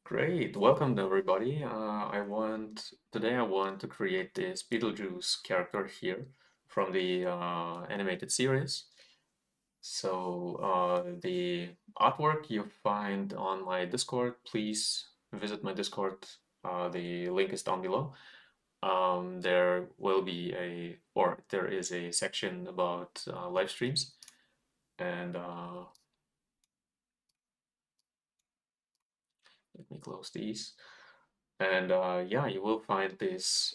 Great, welcome everybody. Today I want to create this BeetleJuice character here from the animated series. So the artwork you find on my Discord, please visit my Discord. The link is down below. There is a section about live streams, and let me close these. And yeah, you will find this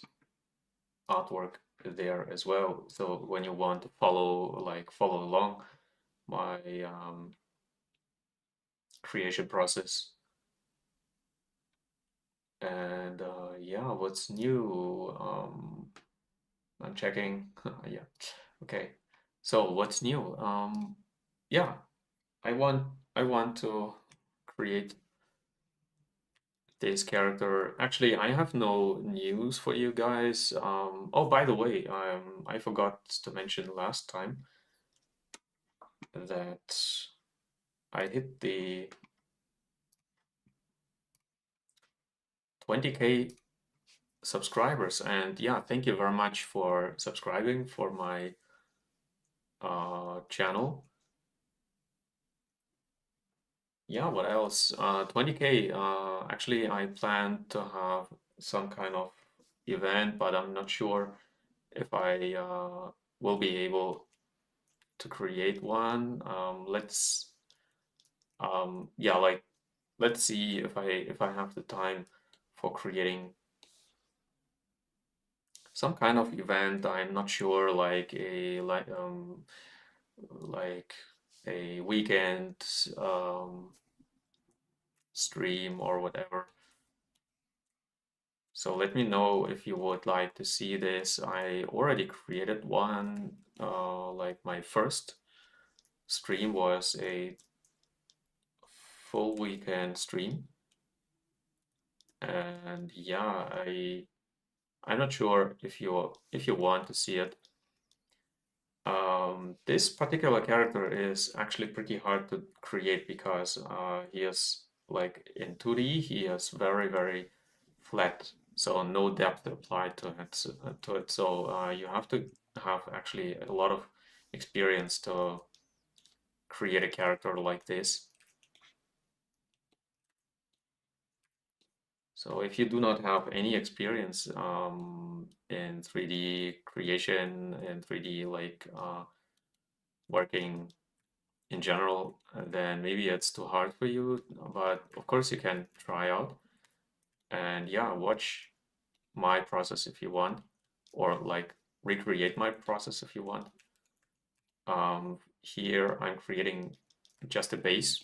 artwork there as well. So when you want to follow along my creation process. And yeah, what's new? I'm checking. Yeah, okay. So what's new? Yeah, I want I want to create this character. Actually, I have no news for you guys. Oh, by the way, I forgot to mention last time that I hit the 20K subscribers, and yeah, thank you very much for subscribing for my channel. Yeah, what else? 20K. Actually, I plan to have some kind of event, but I'm not sure if I will be able to create one. Yeah, like let's see if I have the time for creating some kind of event. I'm not sure, like a weekend um, stream or whatever. So let me know if you would like to see this. I already created one. Like my first stream was a full weekend stream, and yeah, I'm not sure if you want to see it. This particular character is actually pretty hard to create because he is like in 2D, he is very flat, so no depth applied to it. So you have to have actually a lot of experience to create a character like this. So if you do not have any experience in 3D creation and 3D working in general, then maybe it's too hard for you. But of course, you can try out and yeah, watch my process if you want, or like recreate my process if you want. Here I'm creating just a base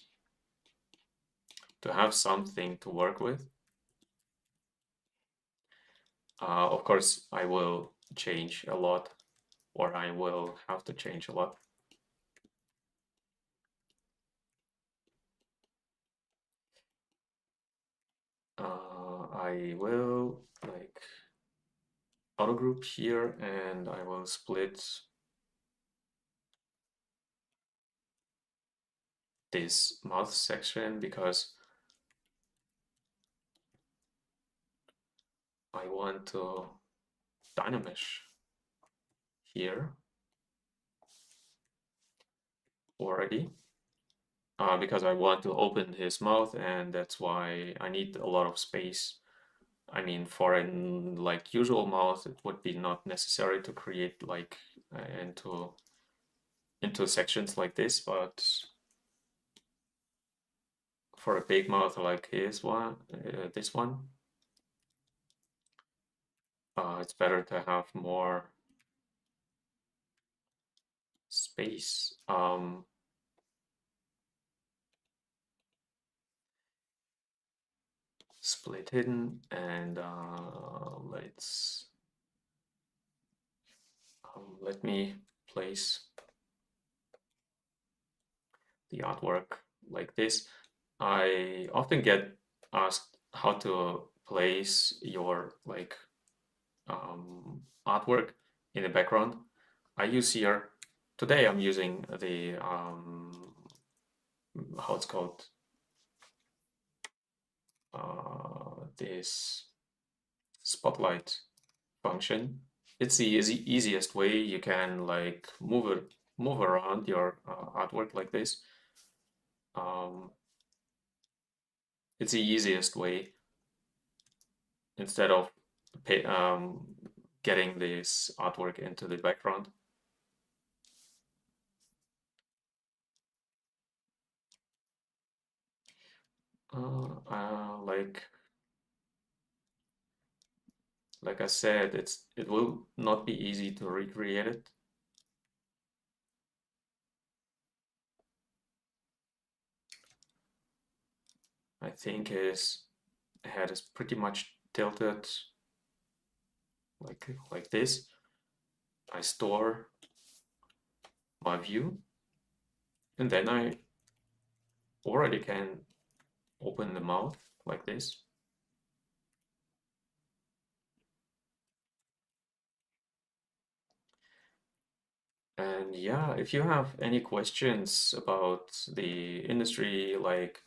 to have something to work with. Of course, I will change a lot, or I will have to change a lot. I will like auto group here, and I will split this mouth section because I want to dynamesh here already because I want to open his mouth, and that's why I need a lot of space. I mean, for an like usual mouth, it would be not necessary to create like into sections like this, but for a big mouth like this one, it's better to have more space. Split hidden, and let me place the artwork like this. I often get asked how to place your artwork in the background. I use here today. I'm using the how it's called this spotlight function. It's the easiest way you can like move around your artwork like this. Um, it's the easiest way instead of pay, getting this artwork into the background. Like I said, it will not be easy to recreate it. I think his head is pretty much tilted like this. I store my view, and then I already can open the mouth like this. And yeah, if you have any questions about the industry, like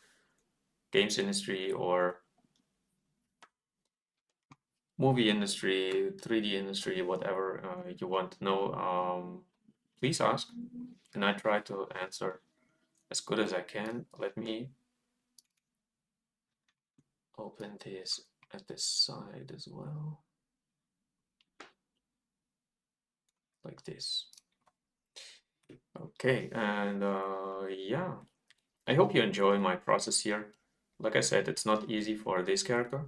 games industry or movie industry, 3D industry, whatever you want to know, please ask, and I try to answer as good as I can. Let me open this at this side as well, like this. Okay, and yeah, I hope you enjoy my process here. Like I said, it's not easy for this character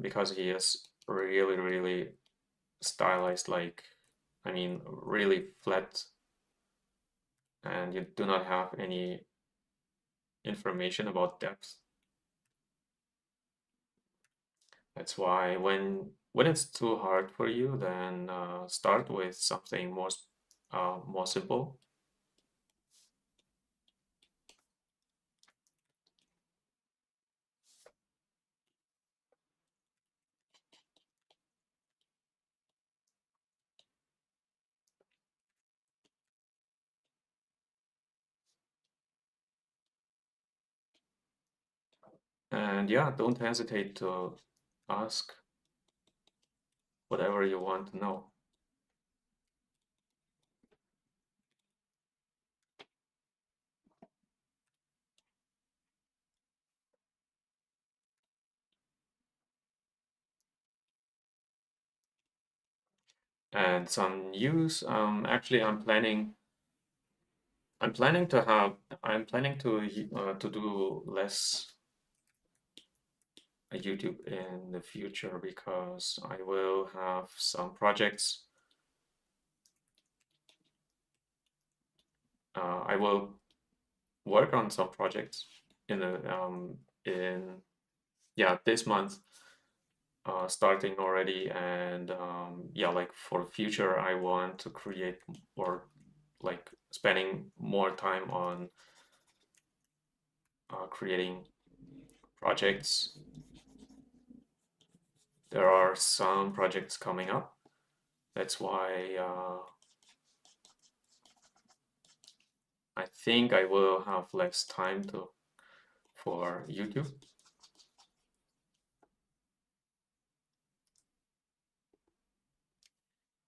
because he is really, really stylized, like, I mean, really flat, and you do not have any information about depth. That's why when it's too hard for you, then start with something more simple. And yeah, don't hesitate to ask whatever you want to know. And some news, actually, I'm planning to do less YouTube in the future because I will have some projects. I will work on some projects in the in yeah this month, starting already, and yeah, like for future, I want to create or like spending more time on creating projects. There are some projects coming up. That's why I think I will have less time to for YouTube.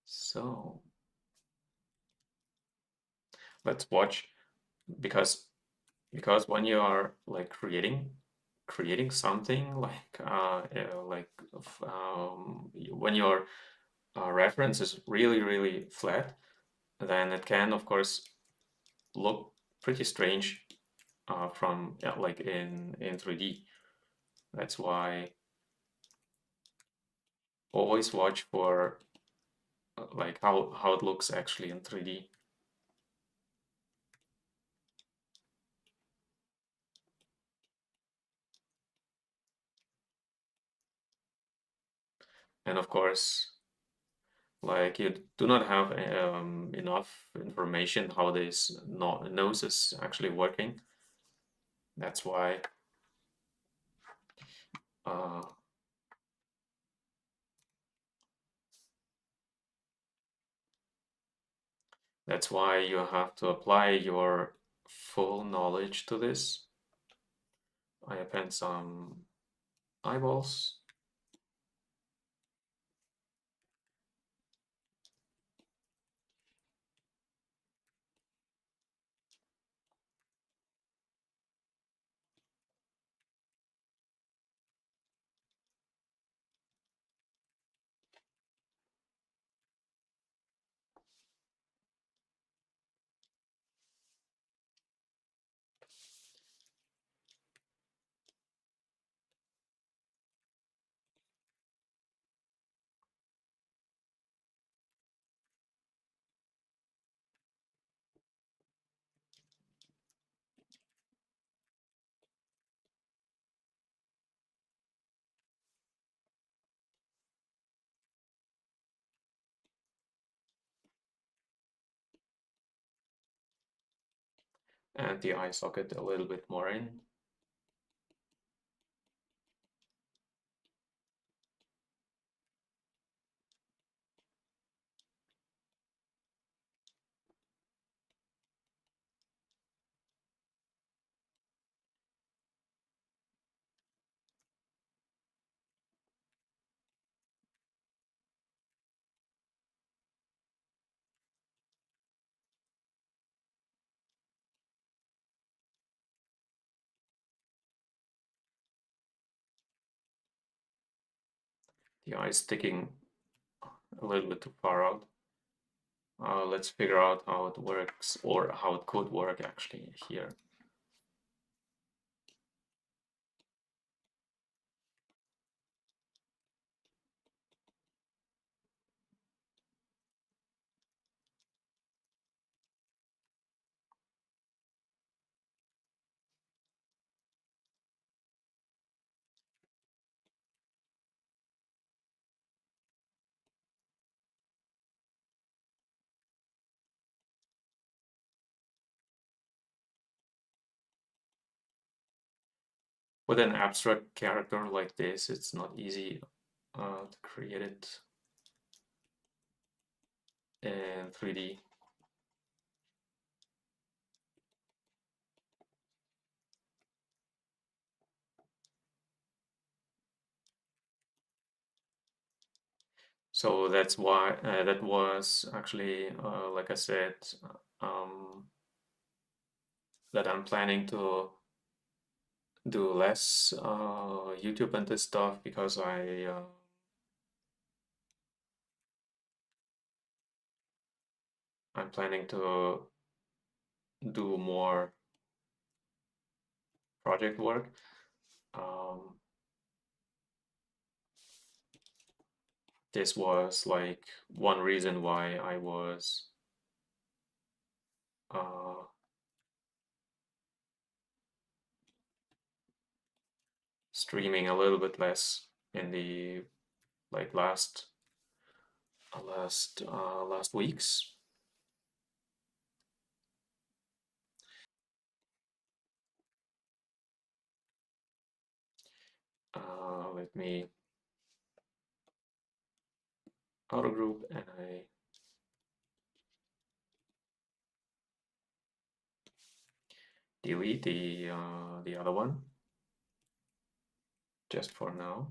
So let's watch because when you are like creating something like when your reference is really really flat, then it can of course look pretty strange from like in 3D. That's why always watch for like how it looks actually in 3D. And of course, like you do not have enough information how this nose is actually working. That's why uh, you have to apply your full knowledge to this. I append some eyeballs. And the eye socket a little bit more in. The eye is sticking a little bit too far out. Let's figure out how it works, or how it could work actually here. With an abstract character like this, it's not easy to create it in 3D. So that's why that was actually, like I said, um, that I'm planning to do less YouTube and this stuff, because I'm planning to do more project work. Um, this was like one reason why I was uh, streaming a little bit less in the like last weeks. Let me auto group, and I delete the other one just for now.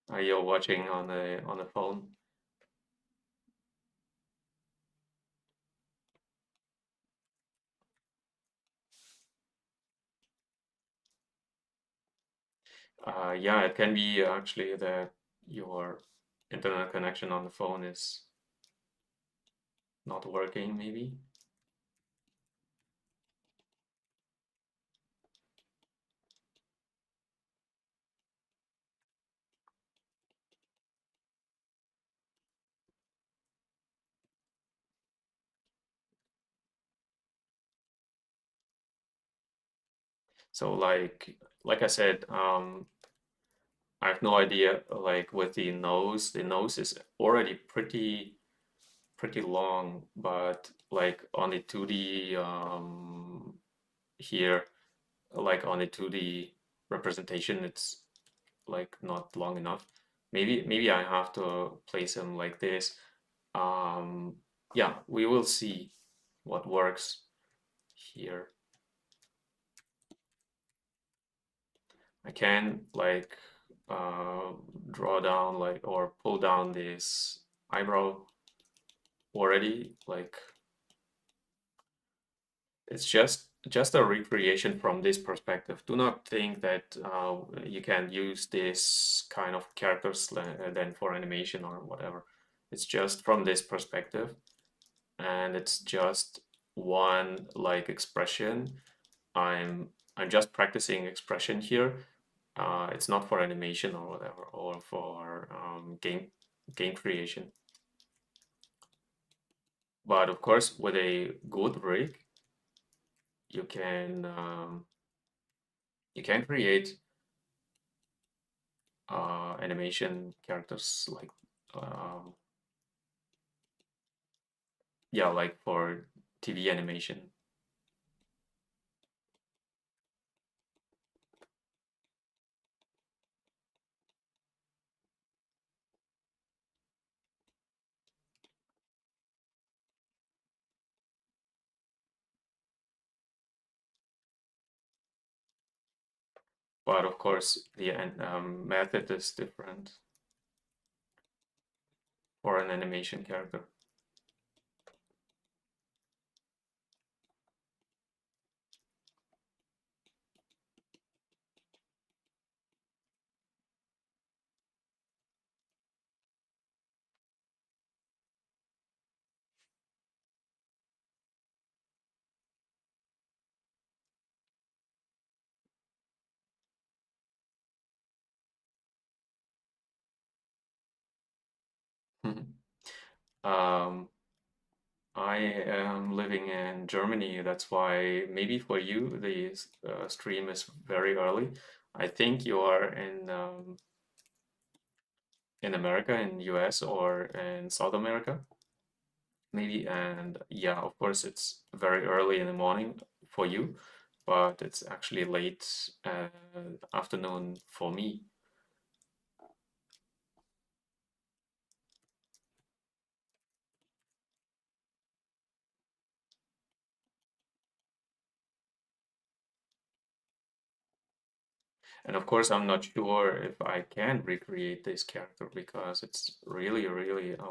Are you watching on the phone? Yeah, it can be actually that your internet connection on the phone is not working, maybe. So like I said, I have no idea, like with the nose is already pretty long, but like on the 2D here, like on the 2D representation, it's like not long enough. Maybe I have to place him like this. Um, yeah, we will see what works here. I can like uh, draw down like or pull down this eyebrow already. Like it's just a recreation from this perspective. Do not think that you can use this kind of characters then for animation or whatever. It's just from this perspective, and it's just one like expression. I'm just practicing expression here. It's not for animation or whatever, or for game creation. But of course, with a good rig, you can um, you can create animation characters like um, yeah, like for TV animation. But of course, the method is different for an animation character. um, I am living in Germany. That's why maybe for you the stream is very early. I think you are in America, in US or in South America, maybe. And yeah, of course, it's very early in the morning for you, but it's actually late afternoon for me. And of course, I'm not sure if I can recreate this character because it's really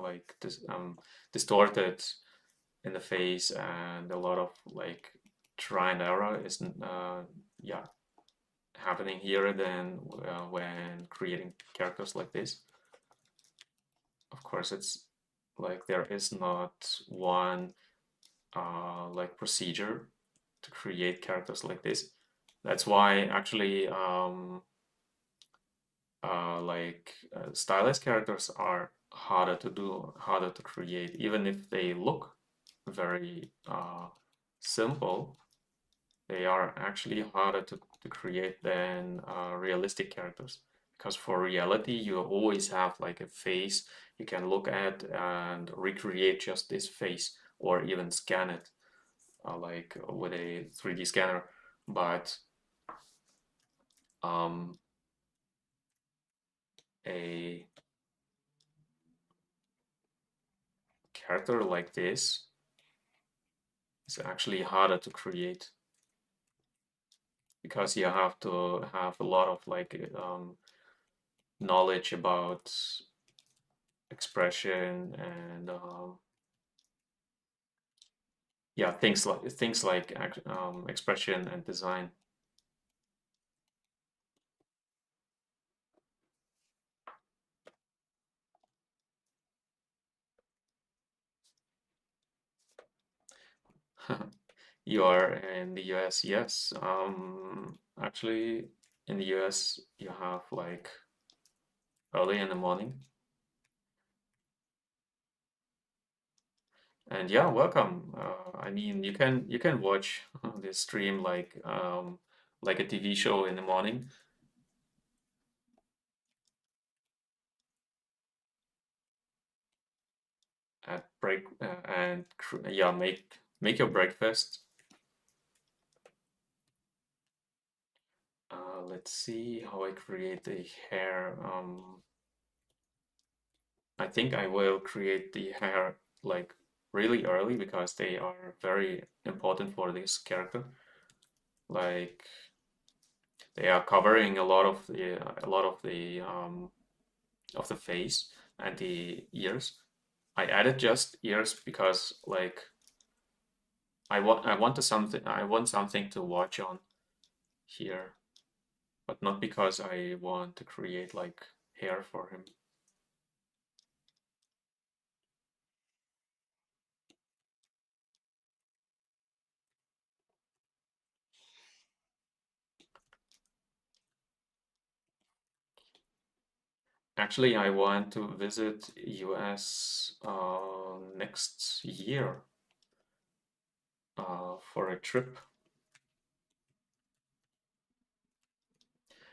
like this distorted in the face and a lot of like try and error is yeah happening here than when creating characters like this. Of course, it's like there is not one like procedure to create characters like this. That's why actually stylized characters are harder to do, harder to create, even if they look very simple. They are actually harder to create than realistic characters. Because for reality, you always have like a face you can look at and recreate just this face or even scan it like with a 3D scanner. But um, a character like this is actually harder to create because you have to have a lot of like knowledge about expression and yeah, things like expression and design. You are in the US, yes. Actually, in the US, you have like early in the morning. And yeah, welcome. I mean, you can watch this stream like a TV show in the morning. at break and yeah, make your breakfast. Let's see how I create the hair. I think I will create the hair like really early because they are very important for this character. Like they are covering a lot of the face and the ears. I added just ears because like I want something to watch on here, but not because I want to create like hair for him. Actually, I want to visit US next year for a trip,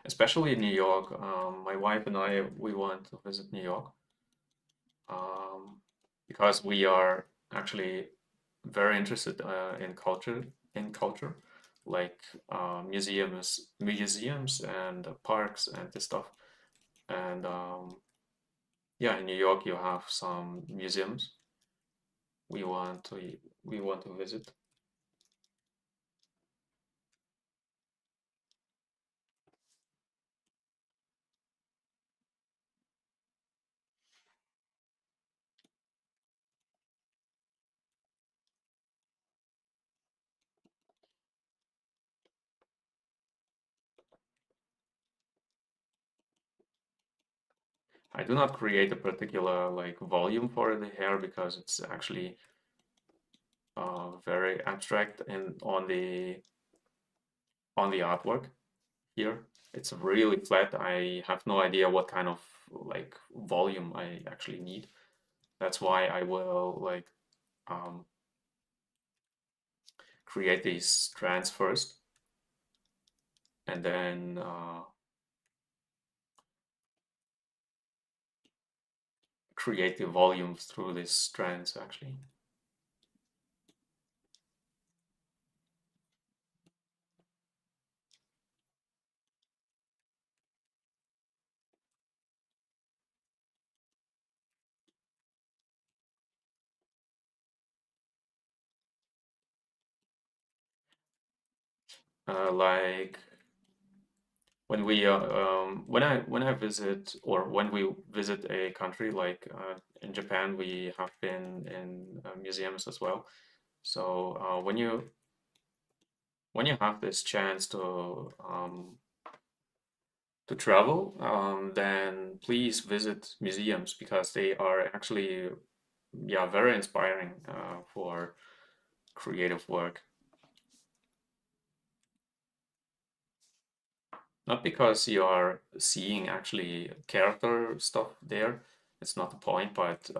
especially in New York. My wife and I, we want to visit New York um, because we are actually very interested in culture, like museums and parks and this stuff. And yeah, in New York you have some museums we want to we want to visit. I do not create a particular like volume for the hair because it's actually very abstract and on the artwork here. It's really flat. I have no idea what kind of like volume I actually need. That's why I will like um, create these strands first and then create the volumes through these strands actually. Like when I visit or when we visit a country like in Japan, we have been in museums as well. So when you have this chance to travel, then please visit museums because they are actually yeah very inspiring for creative work. Not because you are seeing actually character stuff there, it's not the point, but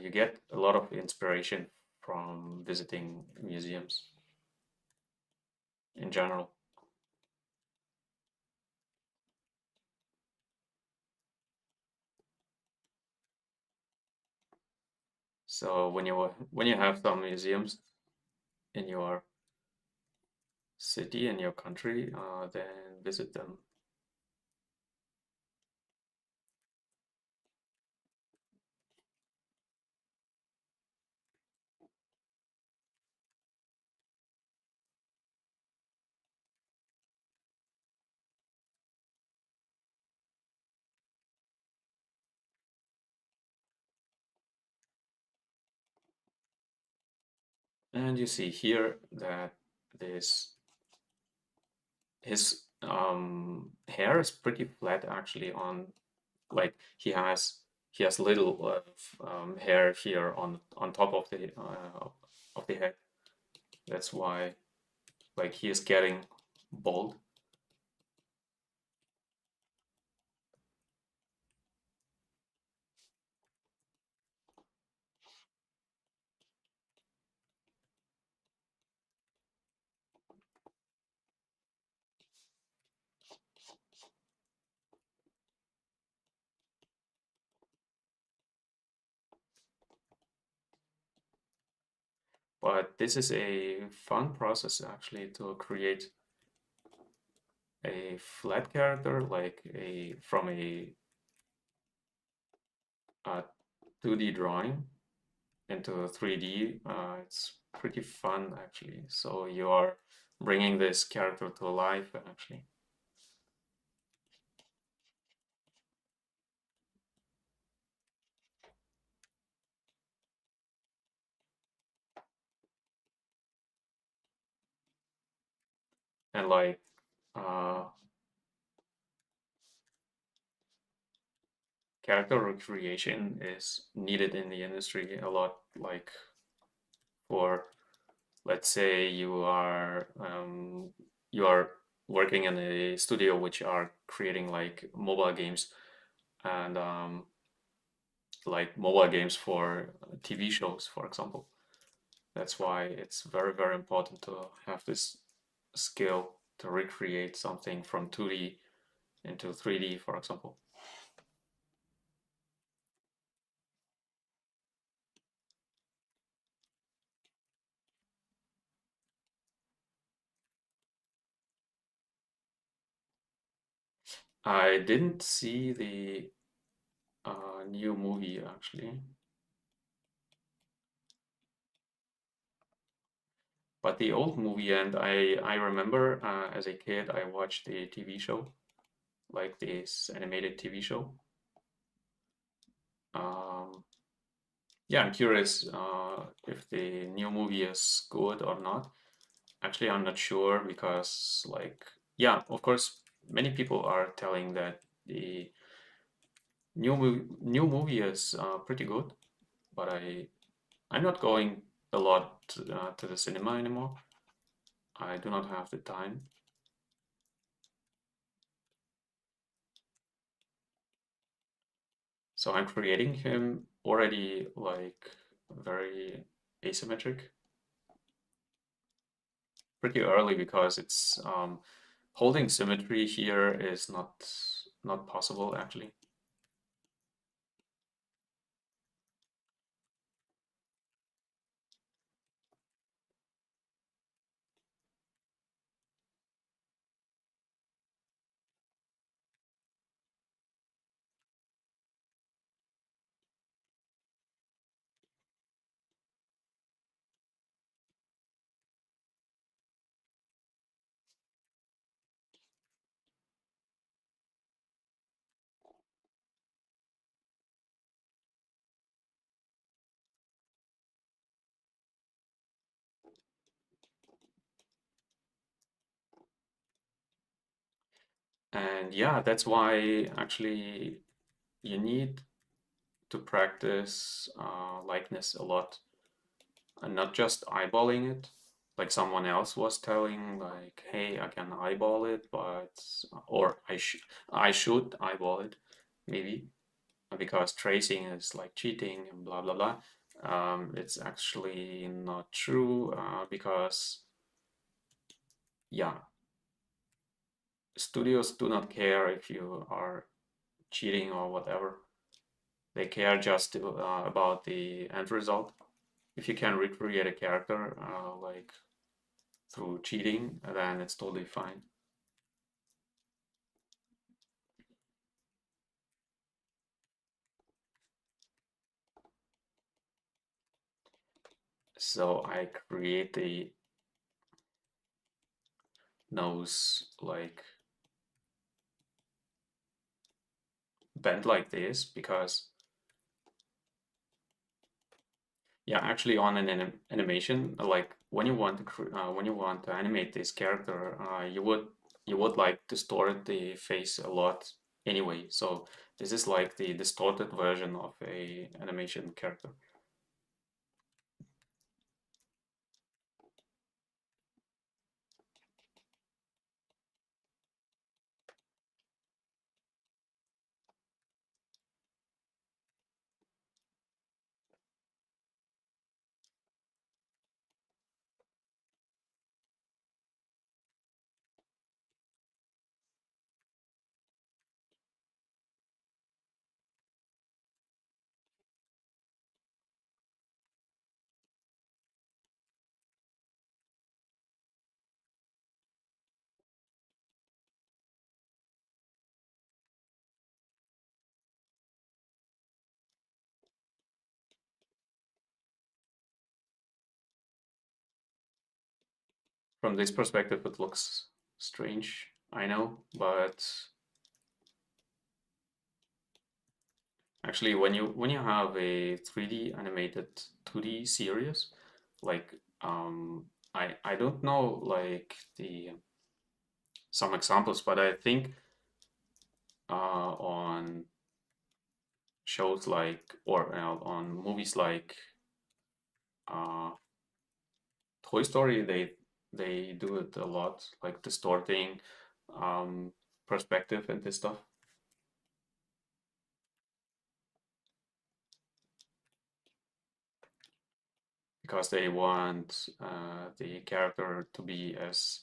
you get a lot of inspiration from visiting museums in general. So when you have some museums in your city in your country, then visit them. And you see here that this his hair is pretty flat actually on like he has little hair here on top of the head. That's why like he is getting bald. but this is a fun process actually to create a flat character like a from a 2D drawing into 3D. It's pretty fun actually. So you are bringing this character to life actually. And like uh, character recreation is needed in the industry a lot. Like for let's say you are working in a studio which are creating like mobile games and like mobile games for TV shows, for example. That's why it's very, very important to have this skill to recreate something from 2D into 3D, for example. I didn't see the new movie actually, but the old movie, and I remember as a kid I watched the TV show, like this animated TV show. Um, yeah, I'm curious if the new movie is good or not. Actually, I'm not sure because, like, yeah, of course, many people are telling that the new movie is pretty good, but I'm not going a lot to the cinema anymore. I do not have the time, so I'm creating him already like very asymmetric, pretty early because it's holding symmetry here is not possible actually. And yeah, that's why actually you need to practice likeness a lot and not just eyeballing it. Like someone else was telling, like, hey, I can eyeball it, but or I should eyeball it, maybe because tracing is like cheating and blah blah blah. It's actually not true because yeah, studios do not care if you are cheating or whatever. They care just about the end result. If you can recreate a character like through cheating, then it's totally fine. So I create the nose like bent like this because yeah, actually on an animation, like when you want to when you want to animate this character, you would like distort the face a lot anyway. So this is like the distorted version of a animation character. From this perspective, it looks strange, I know, but actually, when you have a 3D animated 2D series, like I don't know like the some examples, but I think on shows like or on movies like uh, Toy Story, they do it a lot, like distorting um, perspective and this stuff because they want the character to be as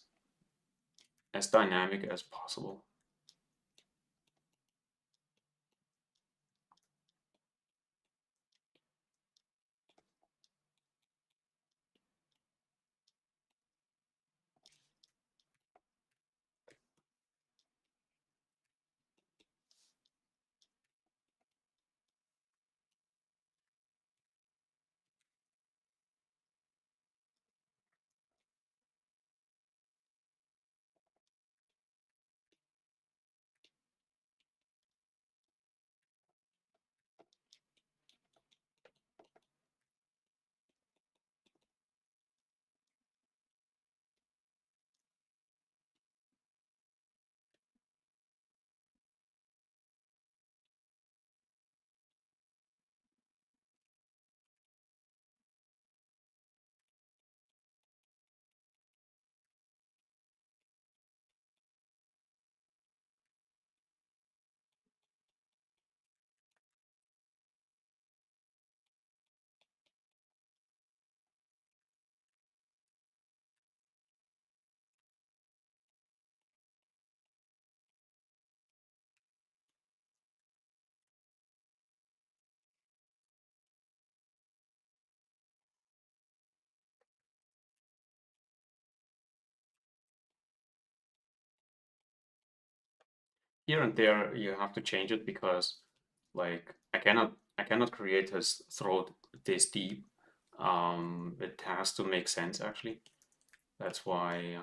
dynamic as possible. Here and there you have to change it because like I cannot create his throat this deep. It has to make sense actually. That's why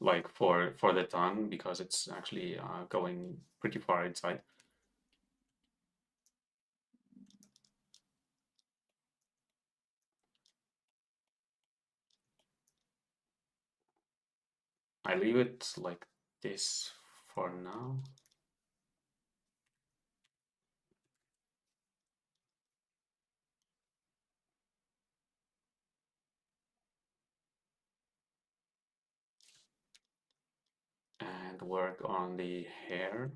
like for the tongue because it's actually going pretty far inside. I leave it like this for now. And work on the hair.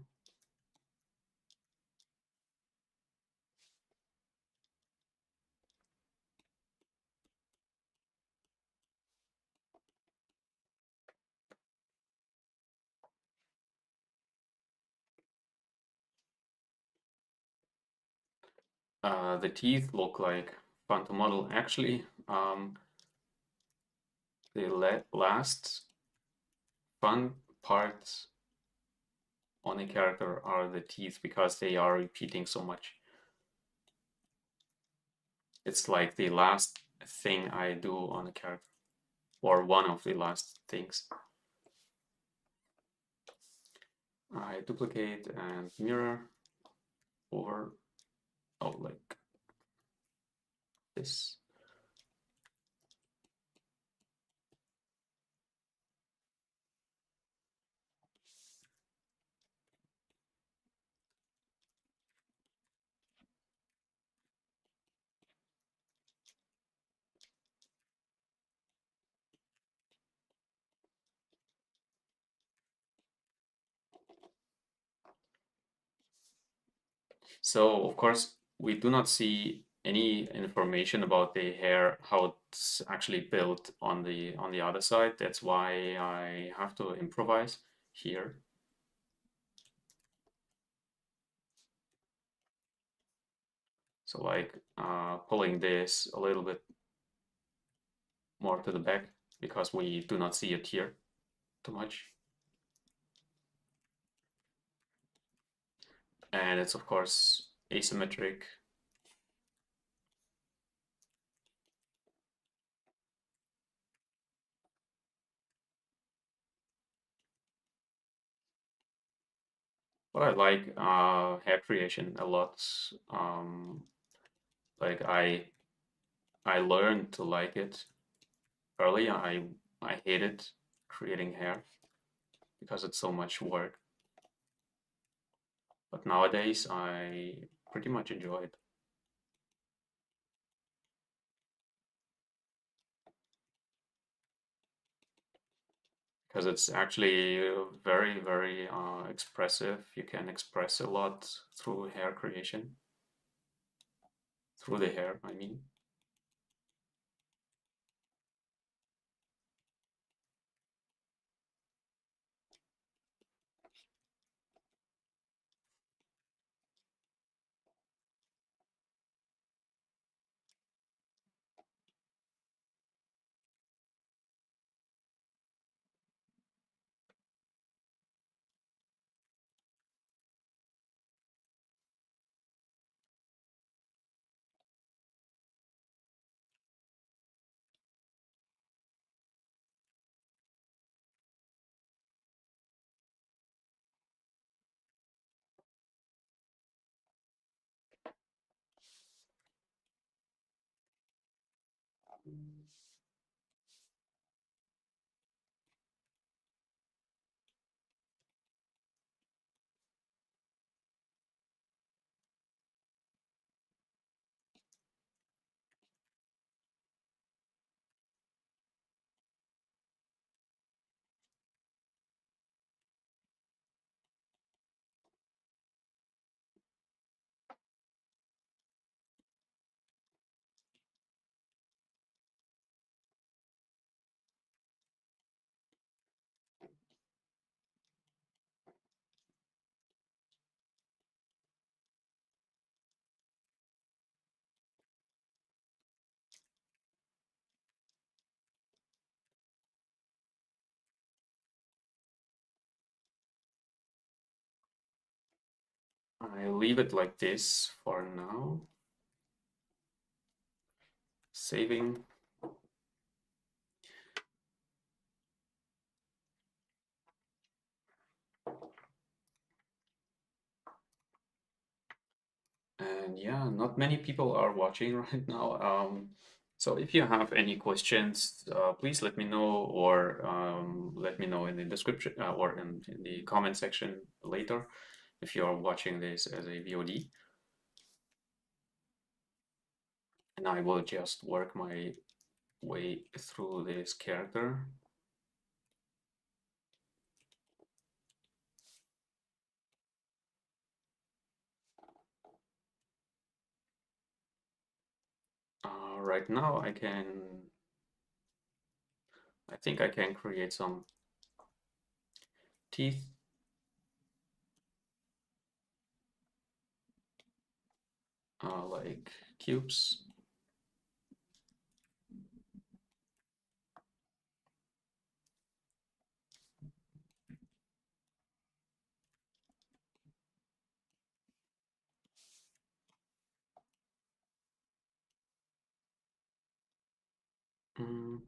The teeth look like fun to model. Actually, the last fun parts on a character are the teeth because they are repeating so much. It's like the last thing I do on a character, or one of the last things. I duplicate and mirror over, oh, like this. So of course, we do not see any information about the hair, how it's actually built on the other side. That's why I have to improvise here. So like pulling this a little bit more to the back because we do not see it here too much. And it's of course asymmetric. But I like hair creation a lot. Like I learned to like it early. I hated creating hair because it's so much work. But nowadays I pretty much enjoy it because it's actually very, very expressive. You can express a lot through hair creation, through the hair, I mean. I leave it like this for now, saving. And yeah, not many people are watching right now. So if you have any questions, please let me know, or let me know in the description or in the comment section later if you are watching this as a VOD. And I will just work my way through this character. Right now I think I can create some teeth. Like cubes. Mm,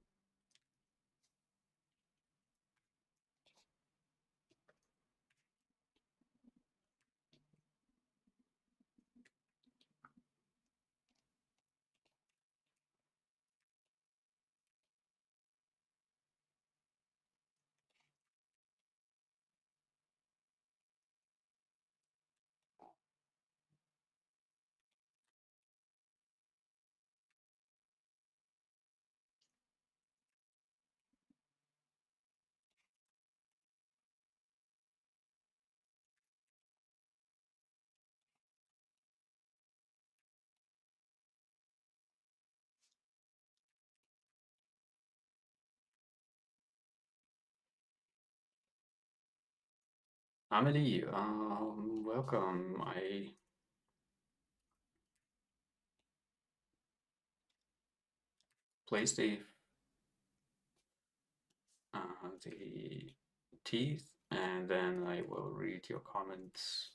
Amelie, welcome. I placed the teeth, and then I will read your comments.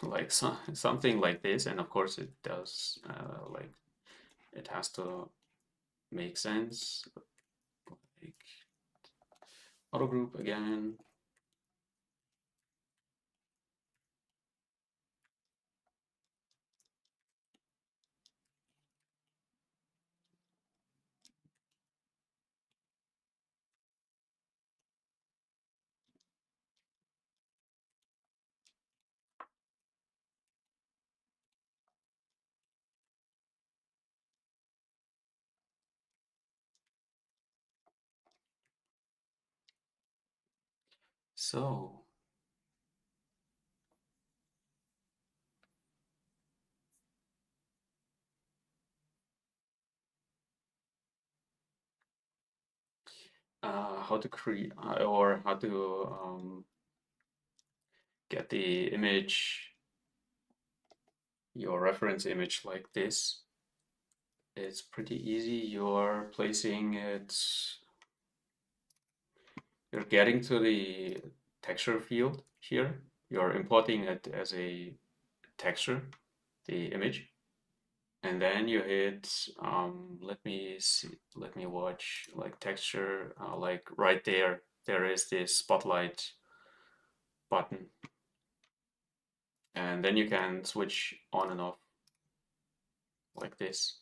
Like something like this, and of course it does. Like it has to make sense. Like auto group again. So how to create or how to get the image, your reference image like this. It's pretty easy. You're placing it, you're getting to the texture field here. You're importing it as a texture, the image. And then you hit, let me see, let me watch, like texture, like right there, there is this spotlight button. And then you can switch on and off like this.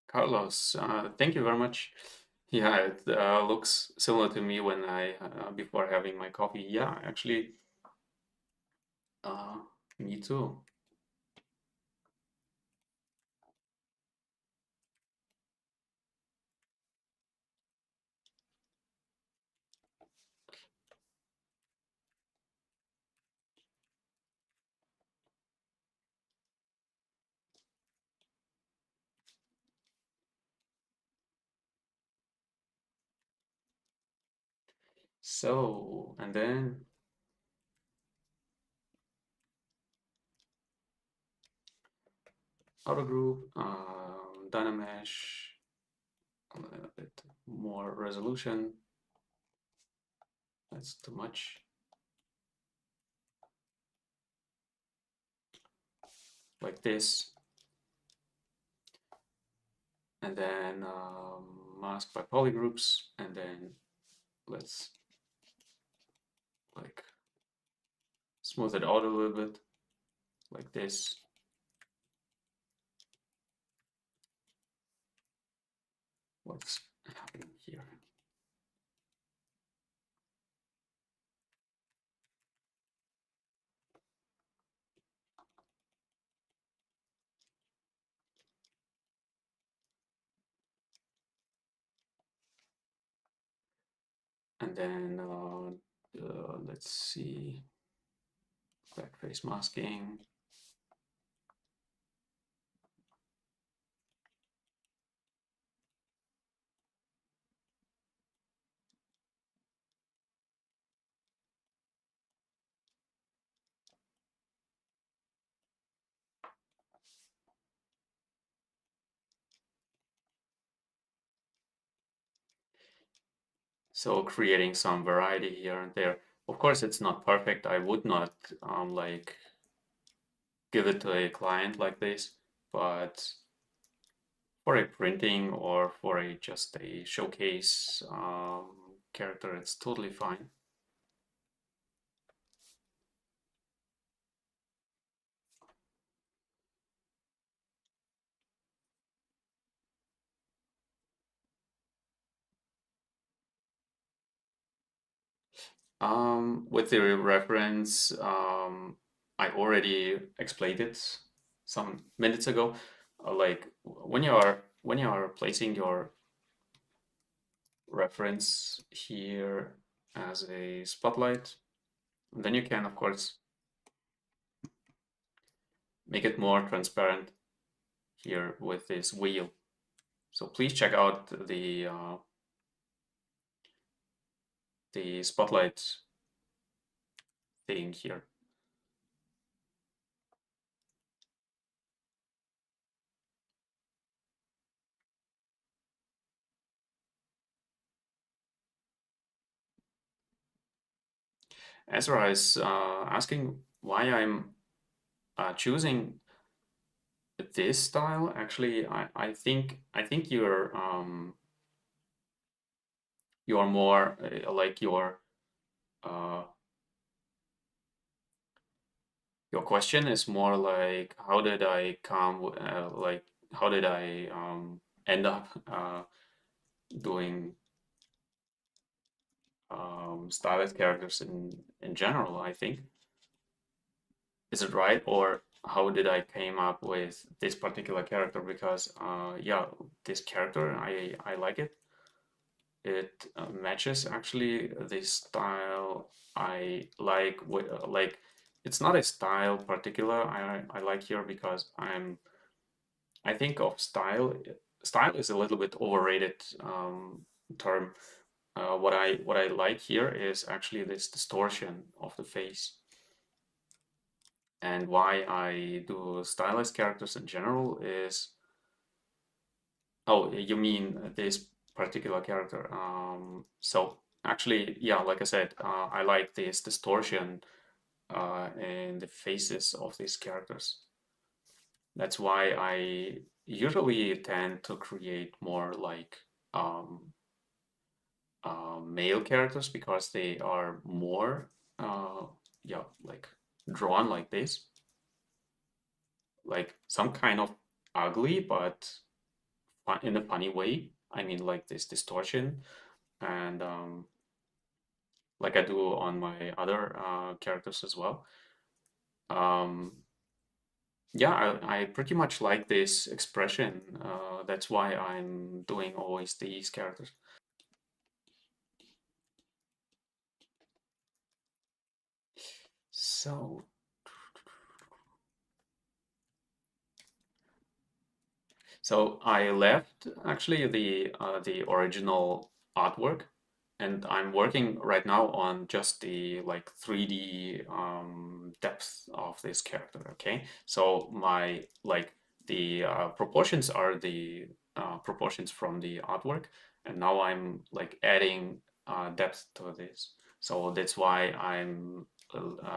Carlos, thank you very much. Yeah, it looks similar to me when I before having my coffee. Yeah, actually, uh, me too. So, and then auto group, Dynamesh, a little bit more resolution. That's too much. Like this. And then mask by polygroups. And then let's like smooth it out a little bit. Like this. What's happening here? And then let's see, black face masking. So creating some variety here and there. Of course, it's not perfect. I would not like give it to a client like this, but for a printing or for a just a showcase character, it's totally fine. With the reference, I already explained it some minutes ago. Like when you are placing your reference here as a spotlight, then you can of course make it more transparent here with this wheel. So please check out the spotlight thing here. Ezra is asking why I'm choosing this style. Actually, I think you're more like uh, your question is more like how did I like how did I end up doing stylized characters in general, I think. Is it right? Or how did I came up with this particular character? Because yeah, this character, I like it. It matches actually the style I like. Like, it's not a style particular I like here because I think of style. Style is a little bit overrated term. What I like here is actually this distortion of the face. And why I do stylized characters in general is, oh, you mean this particular character. So actually, yeah, like I said, I like this distortion in the faces of these characters. That's why I usually tend to create more like um, male characters because they are more, yeah, like drawn like this, like some kind of ugly, but in a funny way. I mean, like this distortion, and like I do on my other characters as well. Um, yeah, I pretty much like this expression. That's why I'm doing always these characters. So, so I left actually the original artwork, and I'm working right now on just the like 3D depth of this character. Okay, so my like the proportions are the proportions from the artwork, and now I'm like adding depth to this. So that's why I'm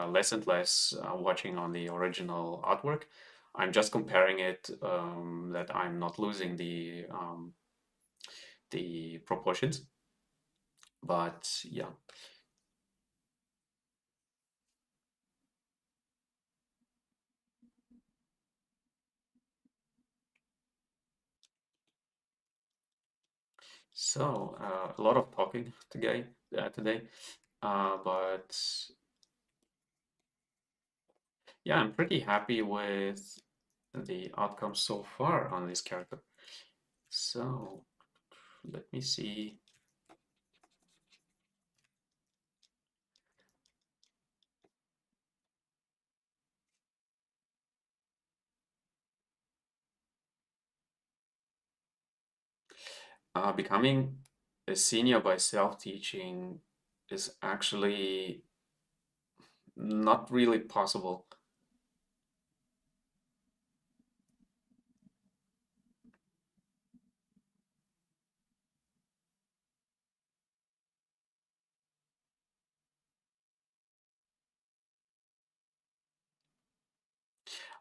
less and less watching on the original artwork. I'm just comparing it that I'm not losing the proportions. But yeah, so a lot of talking today, but yeah, I'm pretty happy with the outcome so far on this character. So let me see. Becoming a senior by self-teaching is actually not really possible.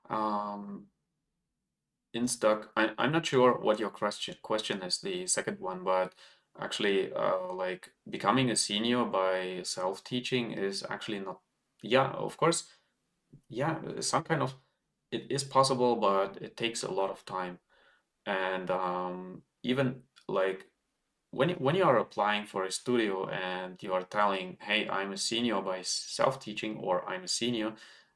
Um, in stock, I'm not sure what your question is, the second one, but actually like becoming a senior by self-teaching is actually not, yeah, of course, yeah, some kind of, it is possible, but it takes a lot of time. And even like when you are applying for a studio and you are telling, hey, I'm a senior by self-teaching, or I'm a senior,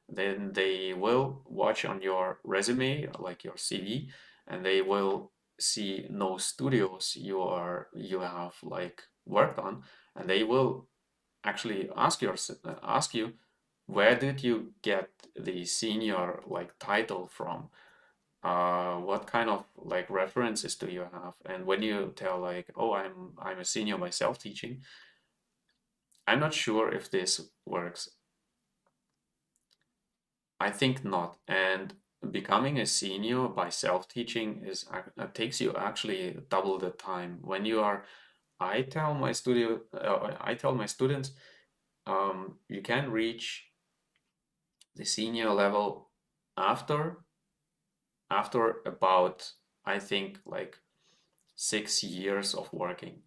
then they will watch on your resume, like your CV, and they will see no studios you have like worked on, and they will actually ask you, where did you get the senior like title from? what kind of like references do you have? And when you tell like, oh, I'm a senior by self-teaching, I'm not sure if this works. I think not. And becoming a senior by self-teaching takes you actually double the time. When you are, I tell my students, you can reach the senior level after about, I think, like 6 years of working,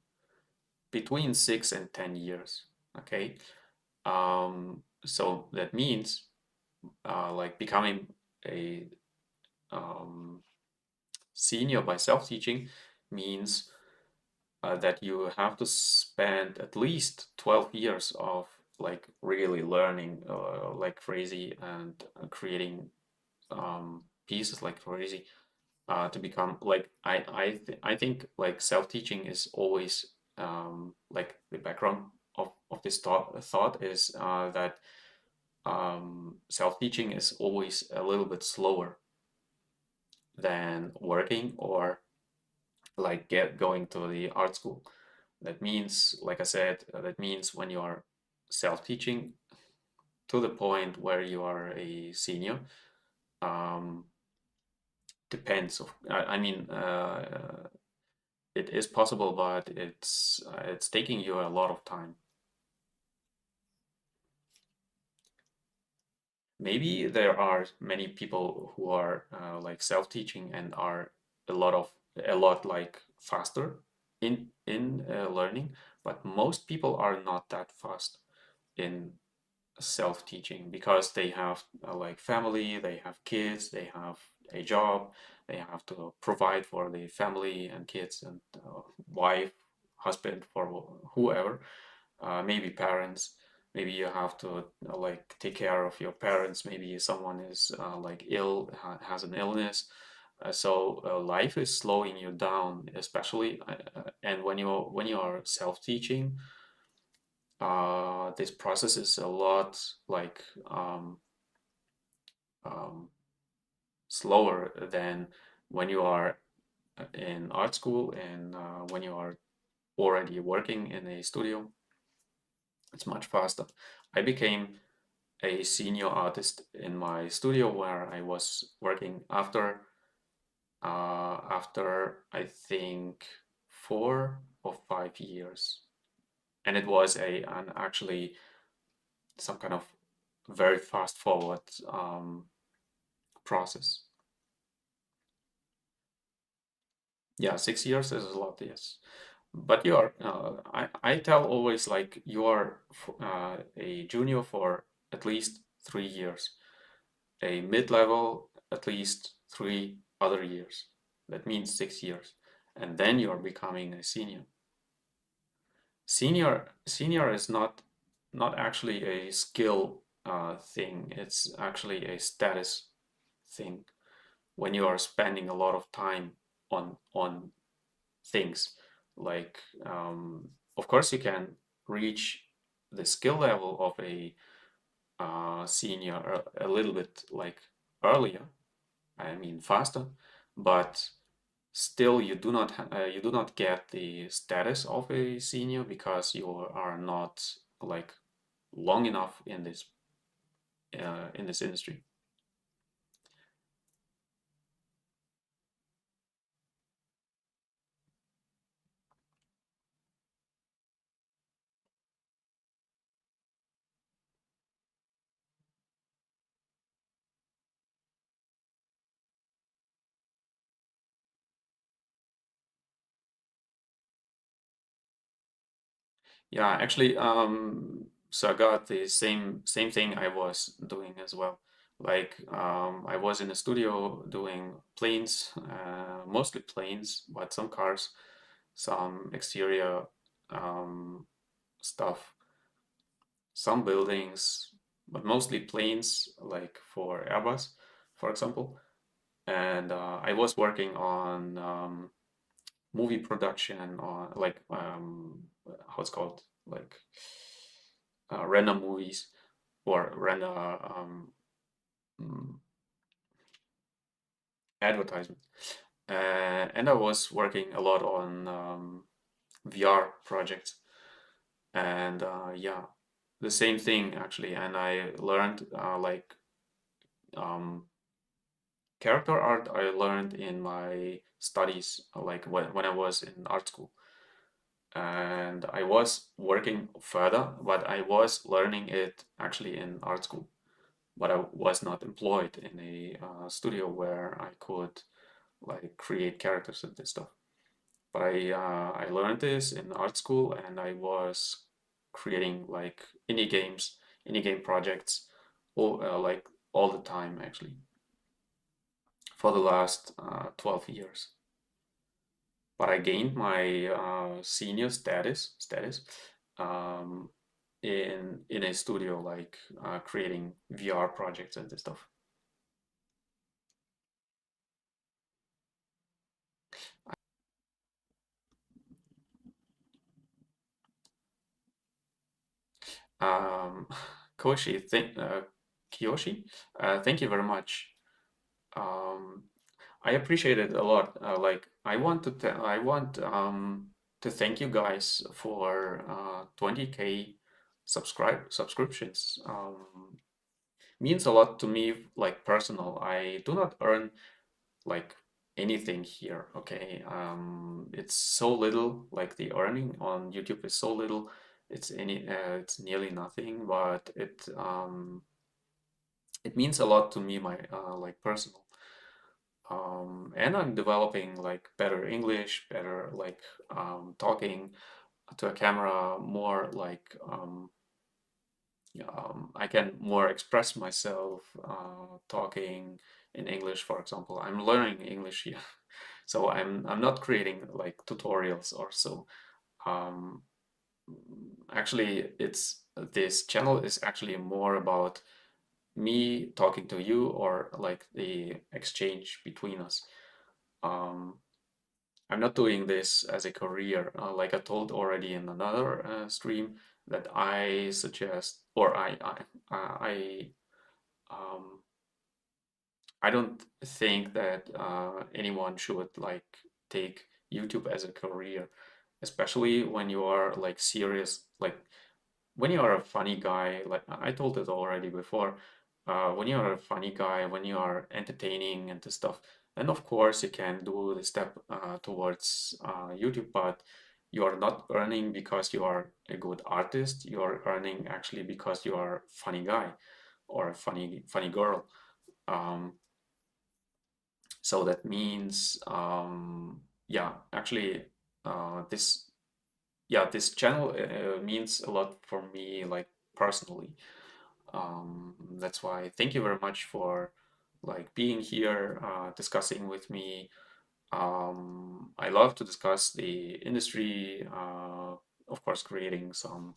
between 6 and 10 years. Okay. So that means like becoming a um, senior by self-teaching means that you have to spend at least 12 years of like really learning like crazy and creating pieces like crazy to become like I think like self-teaching is always like the background of this thought is that self-teaching is always a little bit slower than working or like get going to the art school. That means, like I said, that means when you are self-teaching to the point where you are a senior, um, depends. I mean, it is possible, but it's taking you a lot of time. Maybe there are many people who are like self-teaching and are a lot like faster in learning, but most people are not that fast in self-teaching because they have like family, they have kids, they have a job, they have to provide for the family and kids and wife, husband, for whoever, maybe parents. Maybe you have to like take care of your parents. Maybe someone is like ill, has an illness. So life is slowing you down, especially, and when you are self-teaching, this process is a lot like um, slower than when you are in art school and when you are already working in a studio. It's much faster. I became a senior artist in my studio where I was working after I think 4 or 5 years, and it was an actually some kind of very fast forward process. Yeah, 6 years is a lot, yes. But you are, I tell always like you are a junior for at least 3 years, a mid-level at least 3 other years. That means 6 years. And then you're becoming a senior. Senior is not actually a skill thing. It's actually a status thing. When you are spending a lot of time on things, like of course you can reach the skill level of a senior a little bit like earlier. I mean faster, but still you do not get the status of a senior because you are not like long enough in this industry. Yeah, actually, so I got the same thing I was doing as well. Like, I was in a studio doing planes, mostly planes, but some cars, some exterior um, stuff, some buildings, but mostly planes, like for Airbus, for example. And I was working on movie production, or like how it's called, like render movies or render mm, advertisement. And I was working a lot on VR projects, and yeah, the same thing actually. And I learned um, character art. I learned in my studies, like when I was in art school, and I was working further, but I was learning it actually in art school. But I was not employed in a studio where I could like create characters and this stuff. But I learned this in art school, and I was creating like indie game projects, like all the time actually for the last 12 years. But I gained my senior status um, in a studio, like creating VR projects and this stuff. Um, Koshi, Kiyoshi, thank you very much. Um, I appreciate it a lot. Like I want to thank you guys for 20K subscriptions. Means a lot to me, like personal. I do not earn like anything here, okay? It's so little, like the earning on YouTube is so little. It's nearly nothing, but it means a lot to me, my like personal. And I'm developing like better English, better like talking to a camera, more like I can more express myself talking in English, for example. I'm learning English here, so I'm not creating like tutorials or so. Um, Actually, it's this channel is actually more about me talking to you or like the exchange between us. Um, I'm not doing this as a career. Like I told already in another stream that I suggest or um, I don't think that anyone should like take YouTube as a career, especially when you are like serious, like when you are a funny guy. Like I told it already before, when you are a funny guy, when you are entertaining and the stuff, then of course you can do the step towards YouTube, but you are not earning because you are a good artist. You are earning actually because you are a funny guy or a funny girl. Um, so that means, yeah, actually, this, yeah, this channel means a lot for me, like personally. That's why thank you very much for like being here, discussing with me. I love to discuss the industry, of course, creating some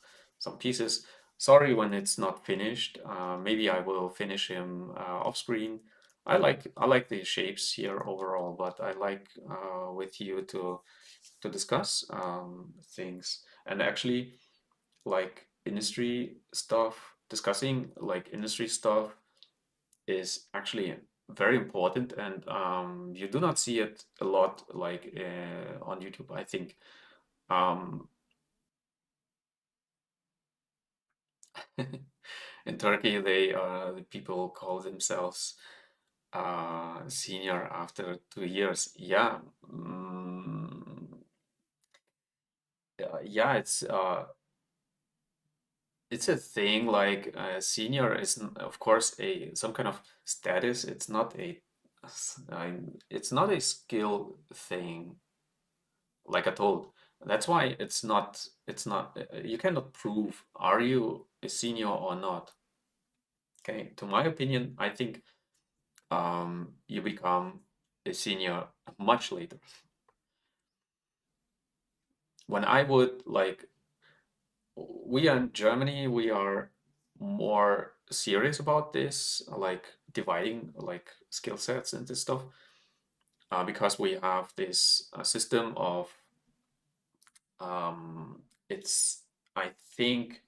pieces. Sorry when it's not finished. Maybe I will finish him off screen. I like the shapes here overall, but I like with you to discuss things and actually like industry stuff. Discussing like industry stuff is actually very important, and you do not see it a lot like on YouTube, I think. Um, in Turkey, the people call themselves senior after 2 years. Yeah, yeah, it's a thing. Like senior is of course a some kind of status. It's not it's not a skill thing. Like I told, that's why it's not you cannot prove are you a senior or not. Okay, to my opinion, I think you become a senior much later. When I would like we are in Germany, we are more serious about this, like dividing like skill sets and this stuff, because we have this system of it's I think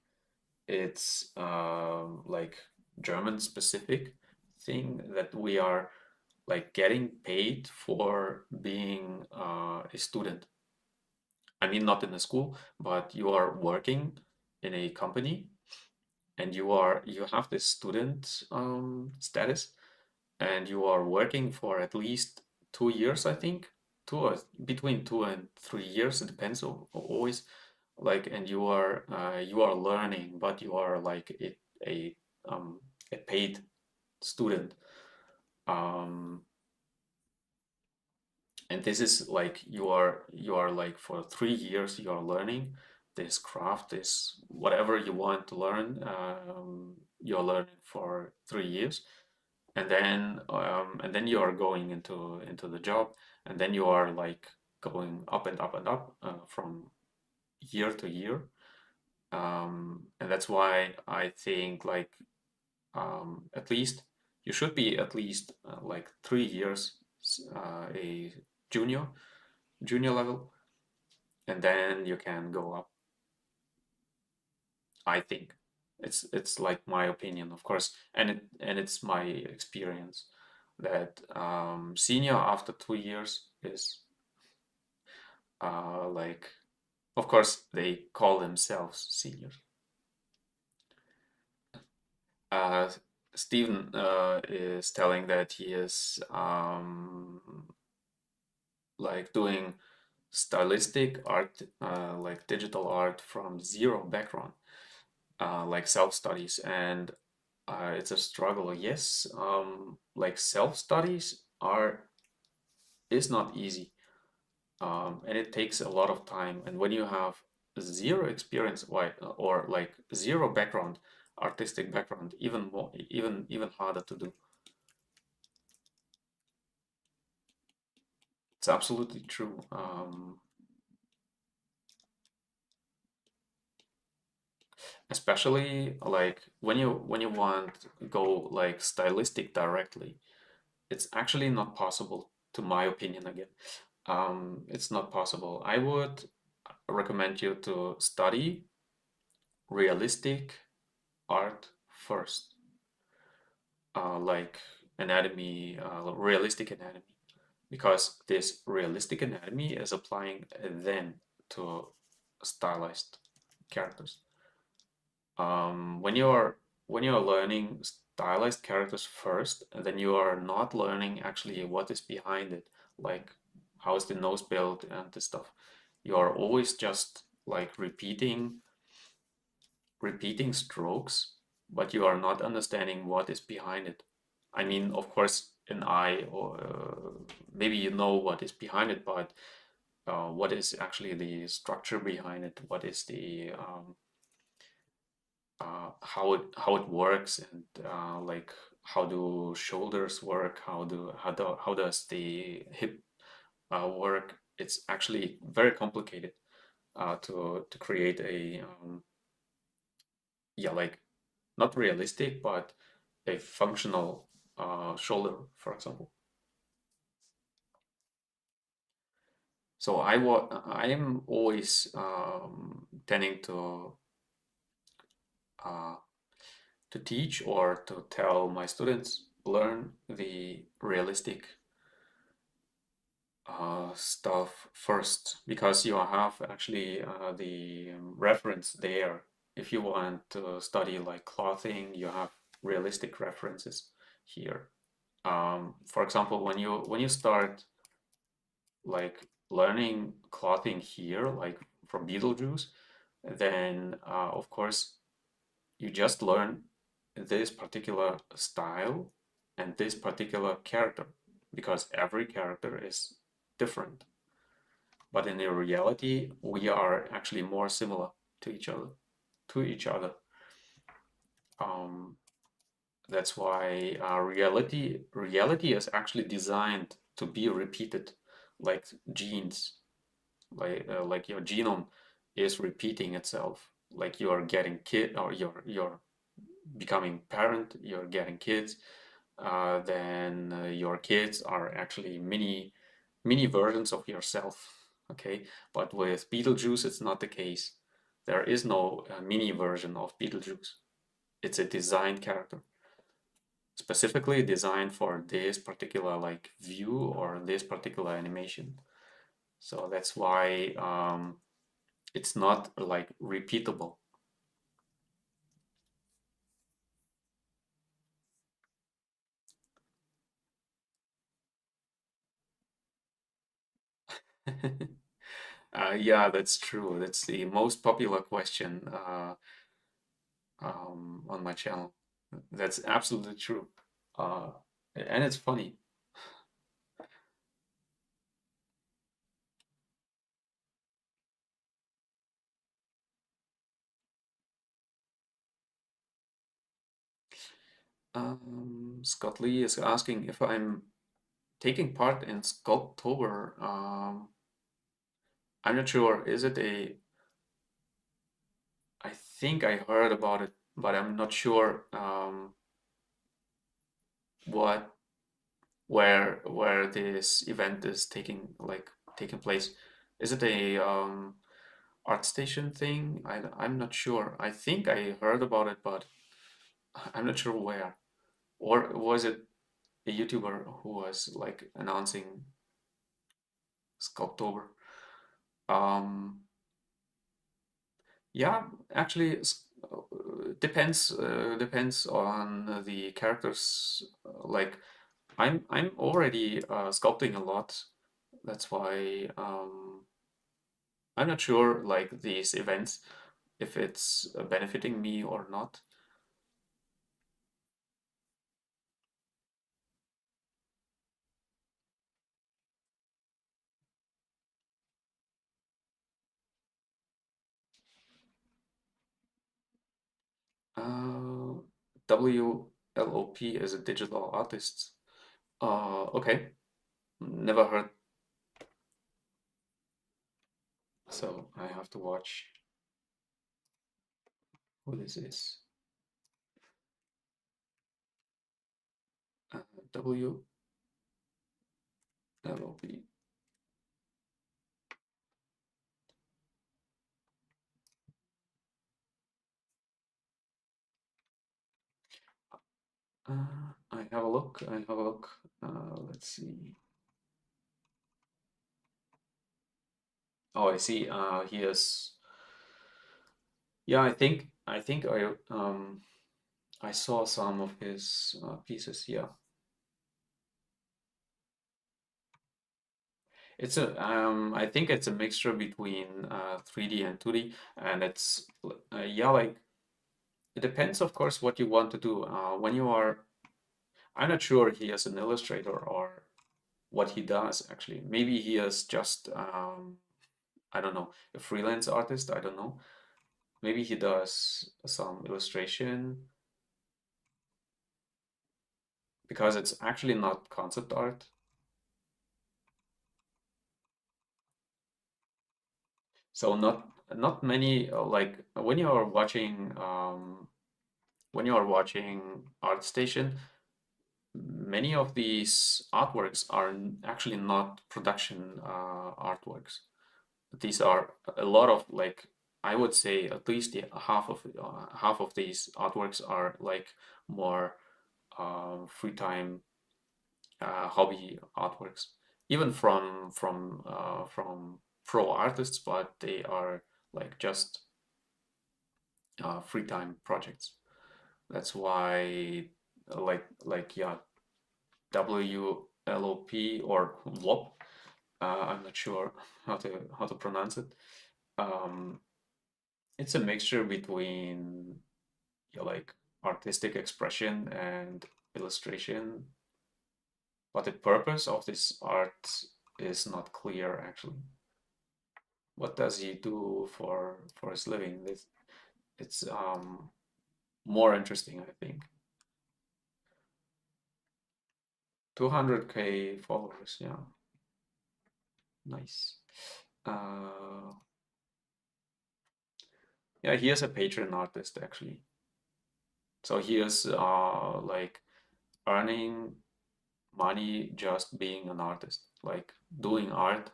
it's like German specific thing that we are like getting paid for being a student. I mean, not in a school, but you are working in a company and you have this student status, and you are working for at least 2 years, I think, between 2 and 3 years. It depends always. Like, and you are learning, but you are like a um, a paid student. Um, and this is like you are like for 3 years you are learning this craft, this whatever you want to learn. You're learning for 3 years, and then you are going into the job, and then you are like going up and up and up from year to year. And that's why I think like at least you should be at least like 3 years a junior junior level, and then you can go up. I think it's like my opinion, of course, and it's my experience that senior after 2 years is like, of course, they call themselves seniors. Uh, Stephen is telling that he is like doing stylistic art, like digital art from zero background, like self-studies, and it's a struggle. Yes, like self-studies are is not easy, and it takes a lot of time. And when you have zero experience, why, or like zero background, artistic background, even more, even harder to do. It's absolutely true. Especially like when you want go like stylistic directly, it's actually not possible, to my opinion again. It's not possible. I would recommend you to study realistic art first, like anatomy, realistic anatomy, because this realistic anatomy is applying then to stylized characters. When you're learning stylized characters first, then you are not learning actually what is behind it, like how is the nose built and this stuff. You are always just like repeating strokes, but you are not understanding what is behind it. I mean, of course, an eye, or maybe you know what is behind it, but what is actually the structure behind it? What is the how it works, and like how do shoulders work? How does the hip work? It's actually very complicated to create a yeah, like not realistic, but a functional shoulder, for example. So I am always tending uh, to teach or to tell my students learn the realistic stuff first, because you have actually the reference there. If you want to study like clothing, you have realistic references here. For example, when you start like learning clothing here, like from BeetleJuice, then of course you just learn this particular style and this particular character, because every character is different. But in the reality, we are actually more similar to each other. To each other. Um, that's why reality is actually designed to be repeated, like genes, like your genome is repeating itself. Like you are getting kid, or you're becoming parent, you're getting kids, then your kids are actually mini versions of yourself. Okay, but with BeetleJuice, it's not the case. There is no mini version of BeetleJuice. It's a designed character. specifically designed for this particular like view or this particular animation. So that's why it's not like repeatable. Yeah, that's true. That's the most popular question on my channel. That's absolutely true. Uh, and it's funny. Scott Lee is asking if I'm taking part in Sculptober. I'm not sure. Is it a? I think I heard about it, but I'm not sure what where this event is taking place. Is it a art station thing? I'm not sure. I think I heard about it, but I'm not sure where. Or was it a YouTuber who was like announcing Sculptober? Um, yeah, actually, depends on the characters. Like I'm already sculpting a lot. That's why I'm not sure like these events if it's benefiting me or not. Uh, WLOP is a digital artist. Okay, never heard. So I have to watch who this is. WLOP. I have a look. I have a look. Let's see. Oh, I see. He is. Yeah, I think I saw some of his pieces. Yeah, I think it's a mixture between 3D and 2D, and it's yeah, like it depends, of course, what you want to do. When you are, I'm not sure he is an illustrator or what he does actually. Maybe he is just I don't know, a freelance artist. I don't know. Maybe he does some illustration because it's actually not concept art. So not many like when you are watching ArtStation, many of these artworks are actually not production artworks. These are a lot of like I would say at least half of these artworks are like more free time hobby artworks, even from pro artists, but they are like just free time projects. That's why yeah, WLOP or WOP. I'm not sure how to pronounce it. Um, it's a mixture between yeah, like artistic expression and illustration, but the purpose of this art is not clear actually. What does he do for his living? It's more interesting, I think. 200K followers, yeah, nice. Uh, yeah, he is a patron artist actually. So he is like earning money just being an artist, like doing art,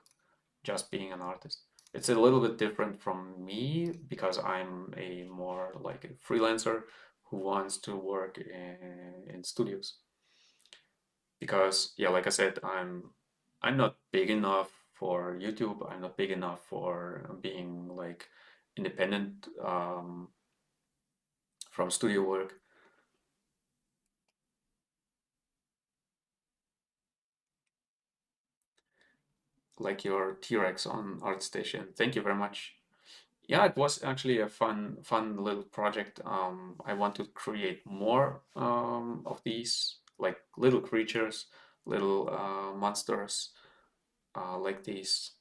just being an artist. It's a little bit different from me because I'm a more like a freelancer who wants to work in studios. Because yeah, like I said, I'm not big enough for YouTube. I'm not big enough for being like independent from studio work. Like your T-Rex on ArtStation. Thank you very much. Yeah, it was actually a fun little project. I want to create more of these, like little creatures, little monsters, like these.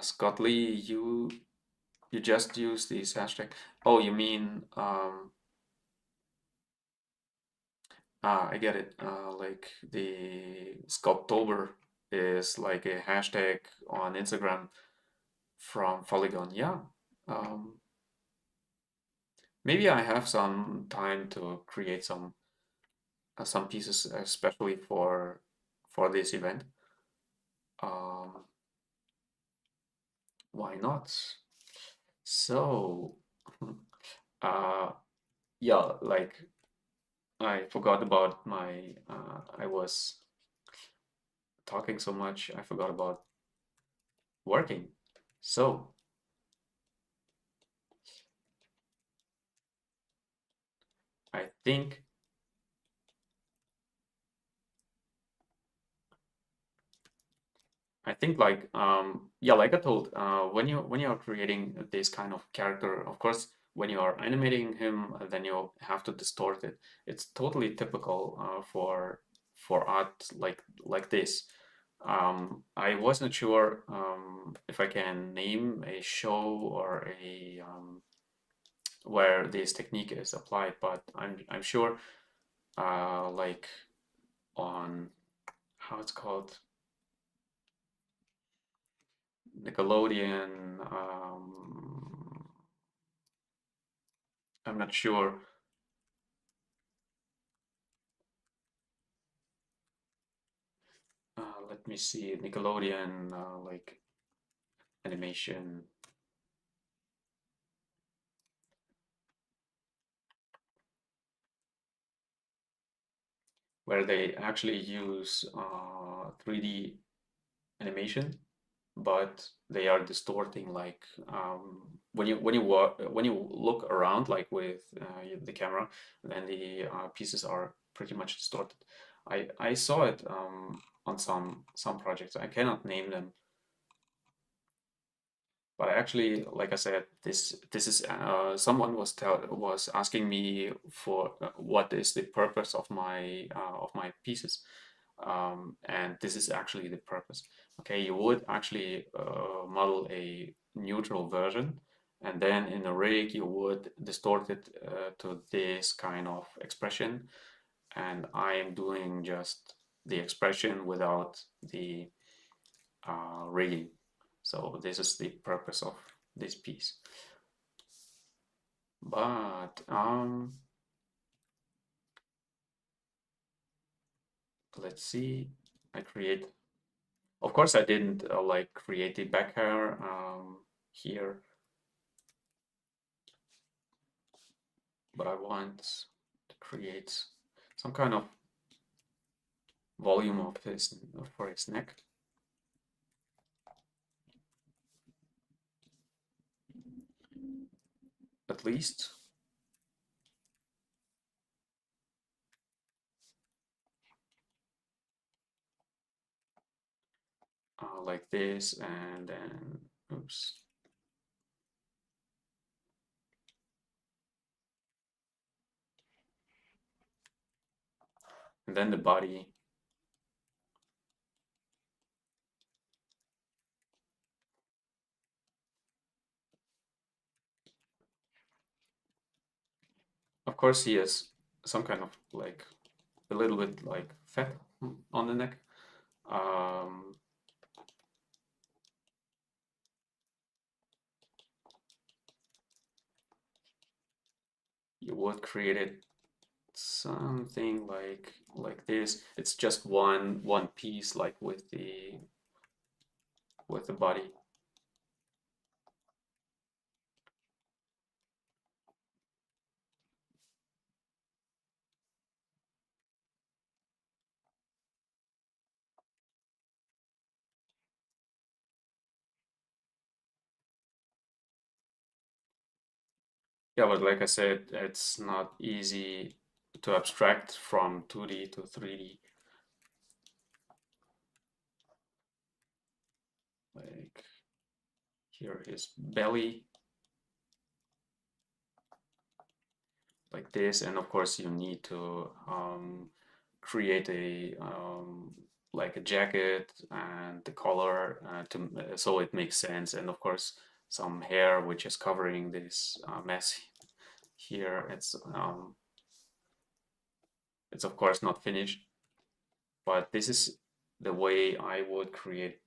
Scott Lee, you just use these hashtag. Oh, you mean I get it. Like the Sculptober is like a hashtag on Instagram from Polygon. Yeah. Um, Maybe I have some time to create some pieces especially for this event. Um, why not? So, uh, yeah, like I forgot about my I was talking so much, I forgot about working. So, I think like yeah, like I told, when you are creating this kind of character, of course, when you are animating him, then you have to distort it. It's totally typical for art like this. I wasn't sure if I can name a show or a where this technique is applied, but I'm sure like on how it's called Nickelodeon. I'm not sure. Let me see. Nickelodeon, like animation, where they actually use 3D animation, but they are distorting. Like when you look around, like with the camera, then the pieces are pretty much distorted. I saw it on some projects. I cannot name them. But actually, like I said, this is someone was asking me for what is the purpose of my pieces, and this is actually the purpose. Okay, you would actually model a neutral version, and then in a rig you would distort it to this kind of expression, and I am doing just the expression without the rigging. So this is the purpose of this piece. But let's see. I create. Of course, I didn't like create the back hair here, but I want to create some kind of volume of his for his neck, at least. Like this, and then oops, and then the body. Of course, he has some kind of like a little bit like fat on the neck. Um, would create it something like this. It's just one piece, like with the body. Yeah, but like I said, it's not easy to abstract from 2D to 3D. Like here his belly, like this, and of course you need to create a like a jacket and the color to so it makes sense, and of course some hair which is covering this mess here. It's of course not finished, but this is the way I would create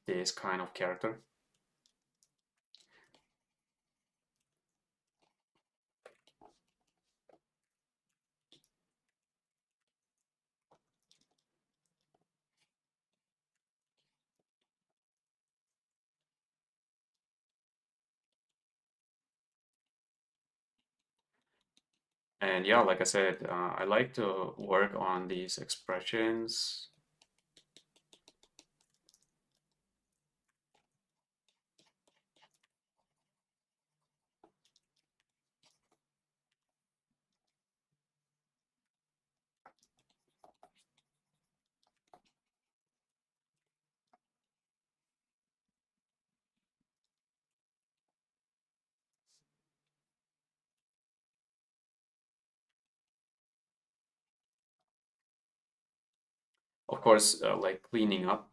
this kind of character. And yeah, like I said, I like to work on these expressions. Of course, like cleaning up,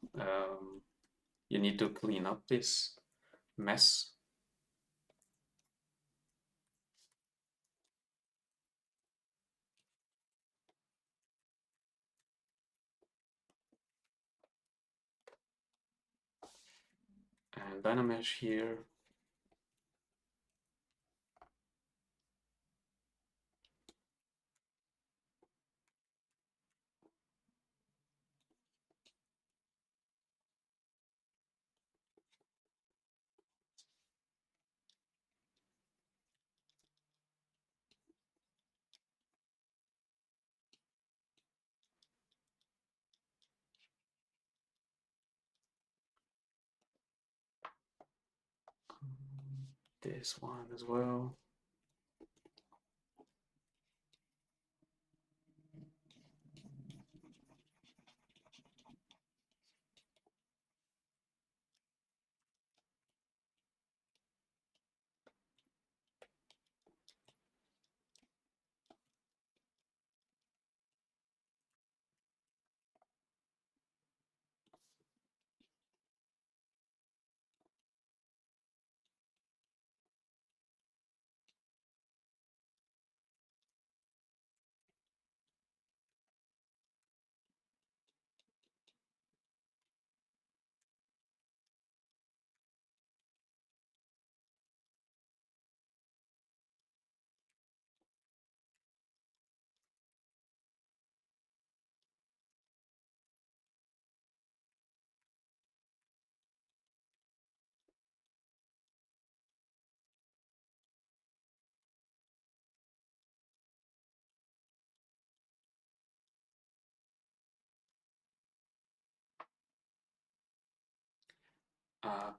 you need to clean up this mess. And Dynamesh here. This one as well.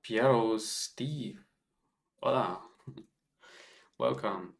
Piero Steve. Hola, welcome.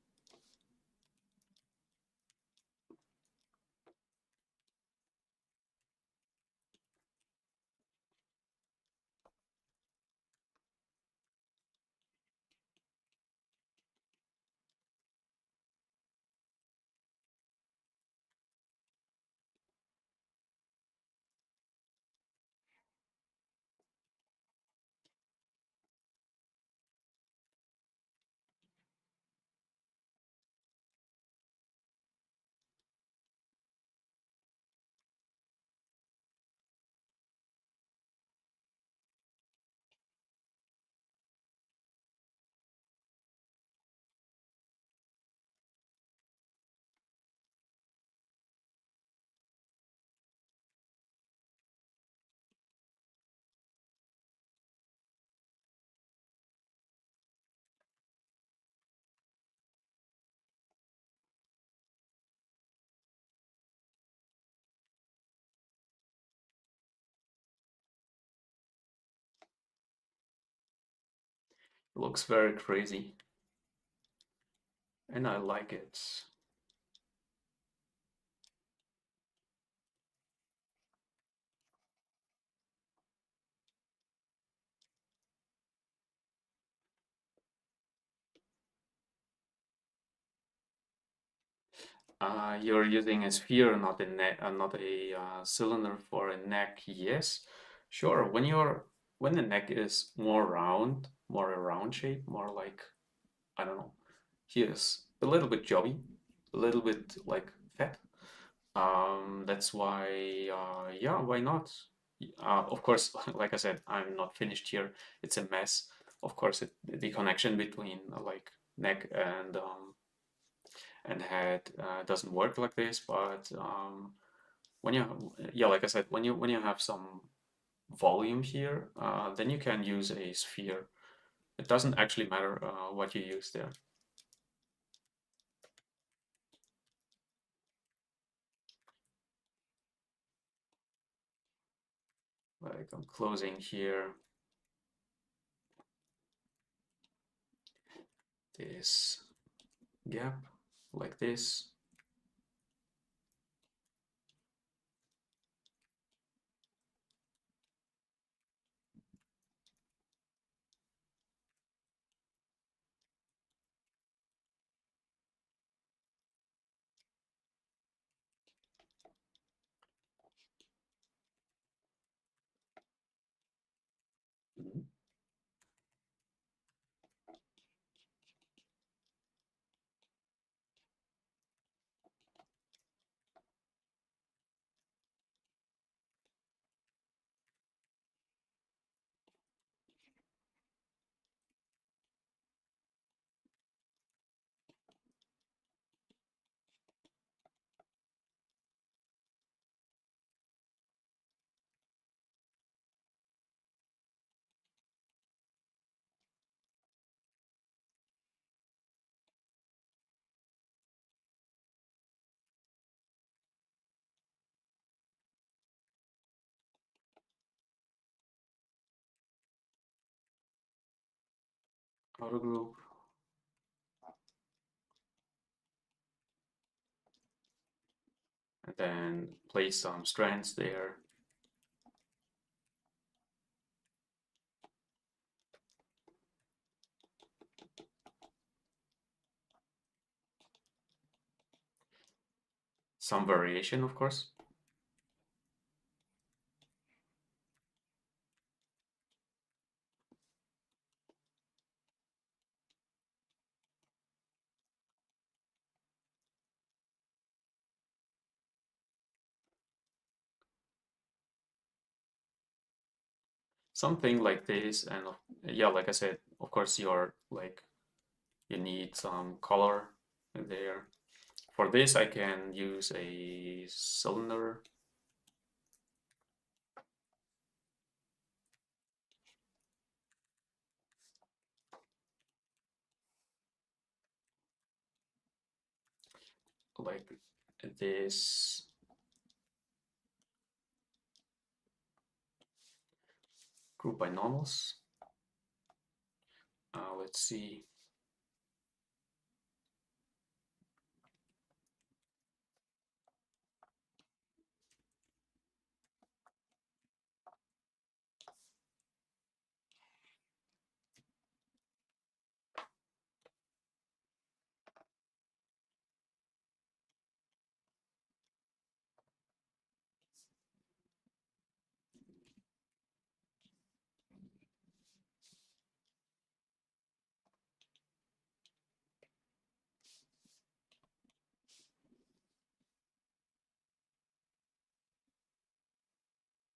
Looks very crazy, and I like it. You're using a sphere, not a neck, not a cylinder for a neck. Yes, sure. When the neck is more a round shape, more like I don't know. He is a little bit chubby, a little bit like fat. That's why, yeah, why not? Of course, like I said, I'm not finished here. It's a mess. Of course, the connection between like neck and head doesn't work like this. But when you, yeah, like I said, when you have some volume here, then you can use a sphere. It doesn't actually matter what you use there. Like I'm closing here this gap like this. Mhm. Outer group, and then place some strands there. Some variation, of course. Something like this, and yeah, like I said, of course, you need some color there. For this, I can use a cylinder. Like this group by normals. Let's see.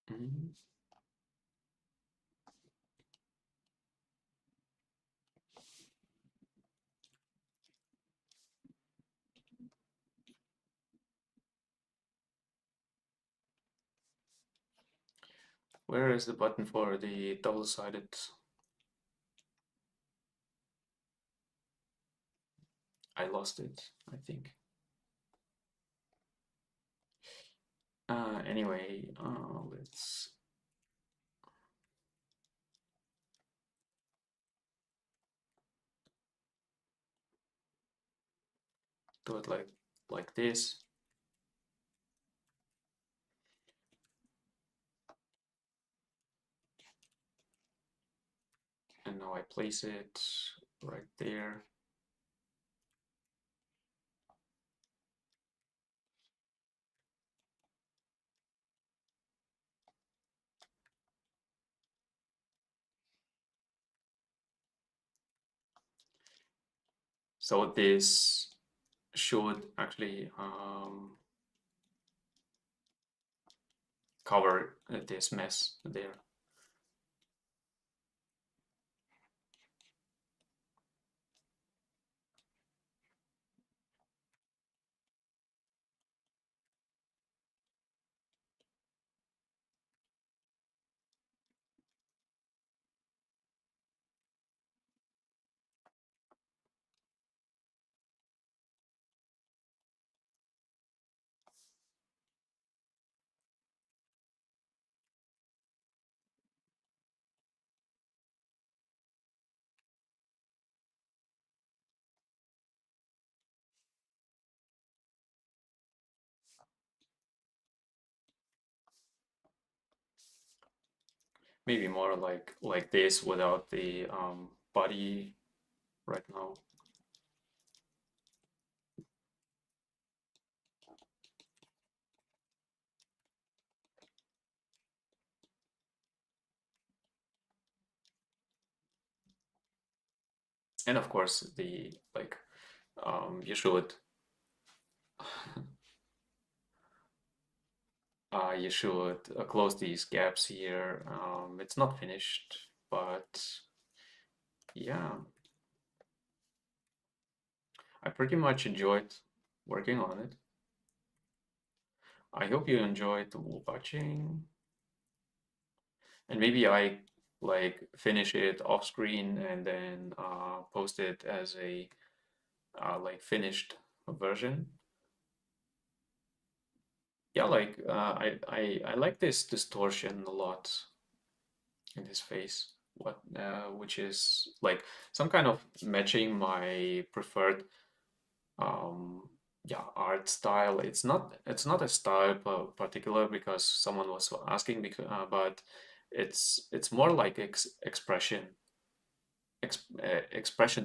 Mhm. Where is the button for the double-sided? I lost it, I think. Anyway, let's do it like this. And now I place it right there. So this should actually cover this mess there. Maybe more like this without the body right now. And of course, the like you should close these gaps here. It's not finished, but yeah, I pretty much enjoyed working on it. I hope you enjoyed watching, and maybe I like finish it off screen and then post it as a like finished version. Yeah, like I like this distortion a lot in his face. What which is like some kind of matching my preferred um yeah art style. It's not a style particular because someone was asking because but it's more like expression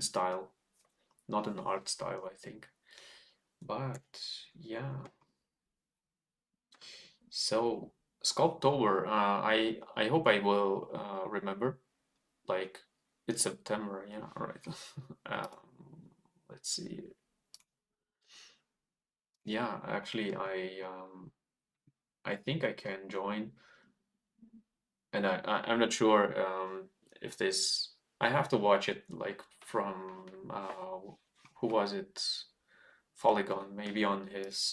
style, not an art style, I think. But yeah, so Sculptober, I hope I will remember. Like it's September, yeah, all right. Let's see. Yeah, actually, I think I can join, and I'm not sure if this. I have to watch it like from who was it? Polygon, maybe on his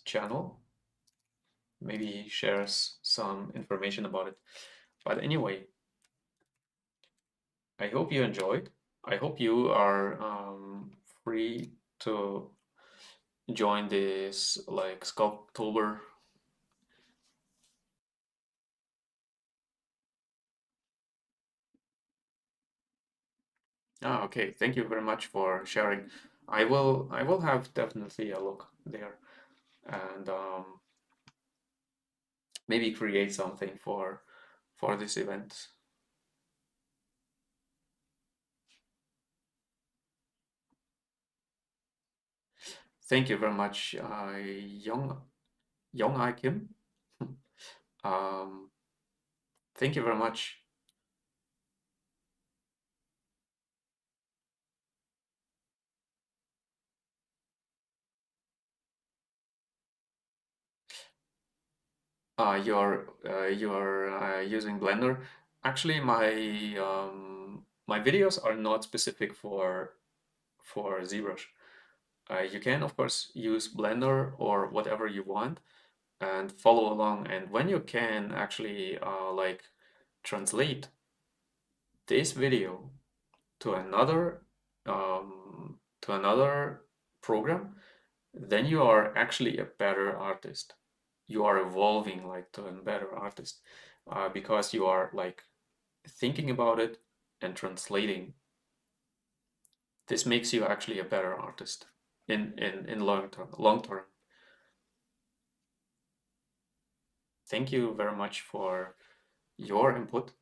channel. Maybe he shares some information about it. But anyway, I hope you enjoyed. I hope you are free to join this like Sculptober. Ah, okay. Thank you very much for sharing. I will have definitely a look there and maybe create something for this event. Thank you very much, Young I Kim. Um, thank you very much. You're using Blender. Actually, my videos are not specific for ZBrush. You can, of course, use Blender or whatever you want and follow along. And when you can actually like translate this video to another program, then you are actually a better artist. You are evolving like to a better artist because you are like thinking about it and translating, this makes you actually a better artist in long term. Thank you very much for your input.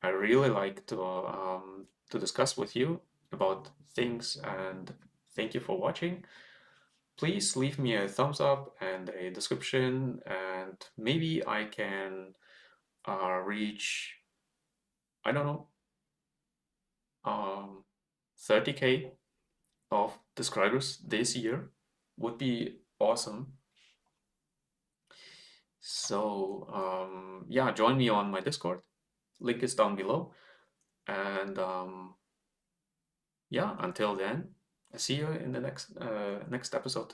I really like to discuss with you about things, and thank you for watching. Please leave me a thumbs up and a description, and maybe I can reach, I don't know, 30K of subscribers this year. Would be awesome. So yeah, join me on my Discord. Link is down below. And yeah, until then, I see you in the next episode.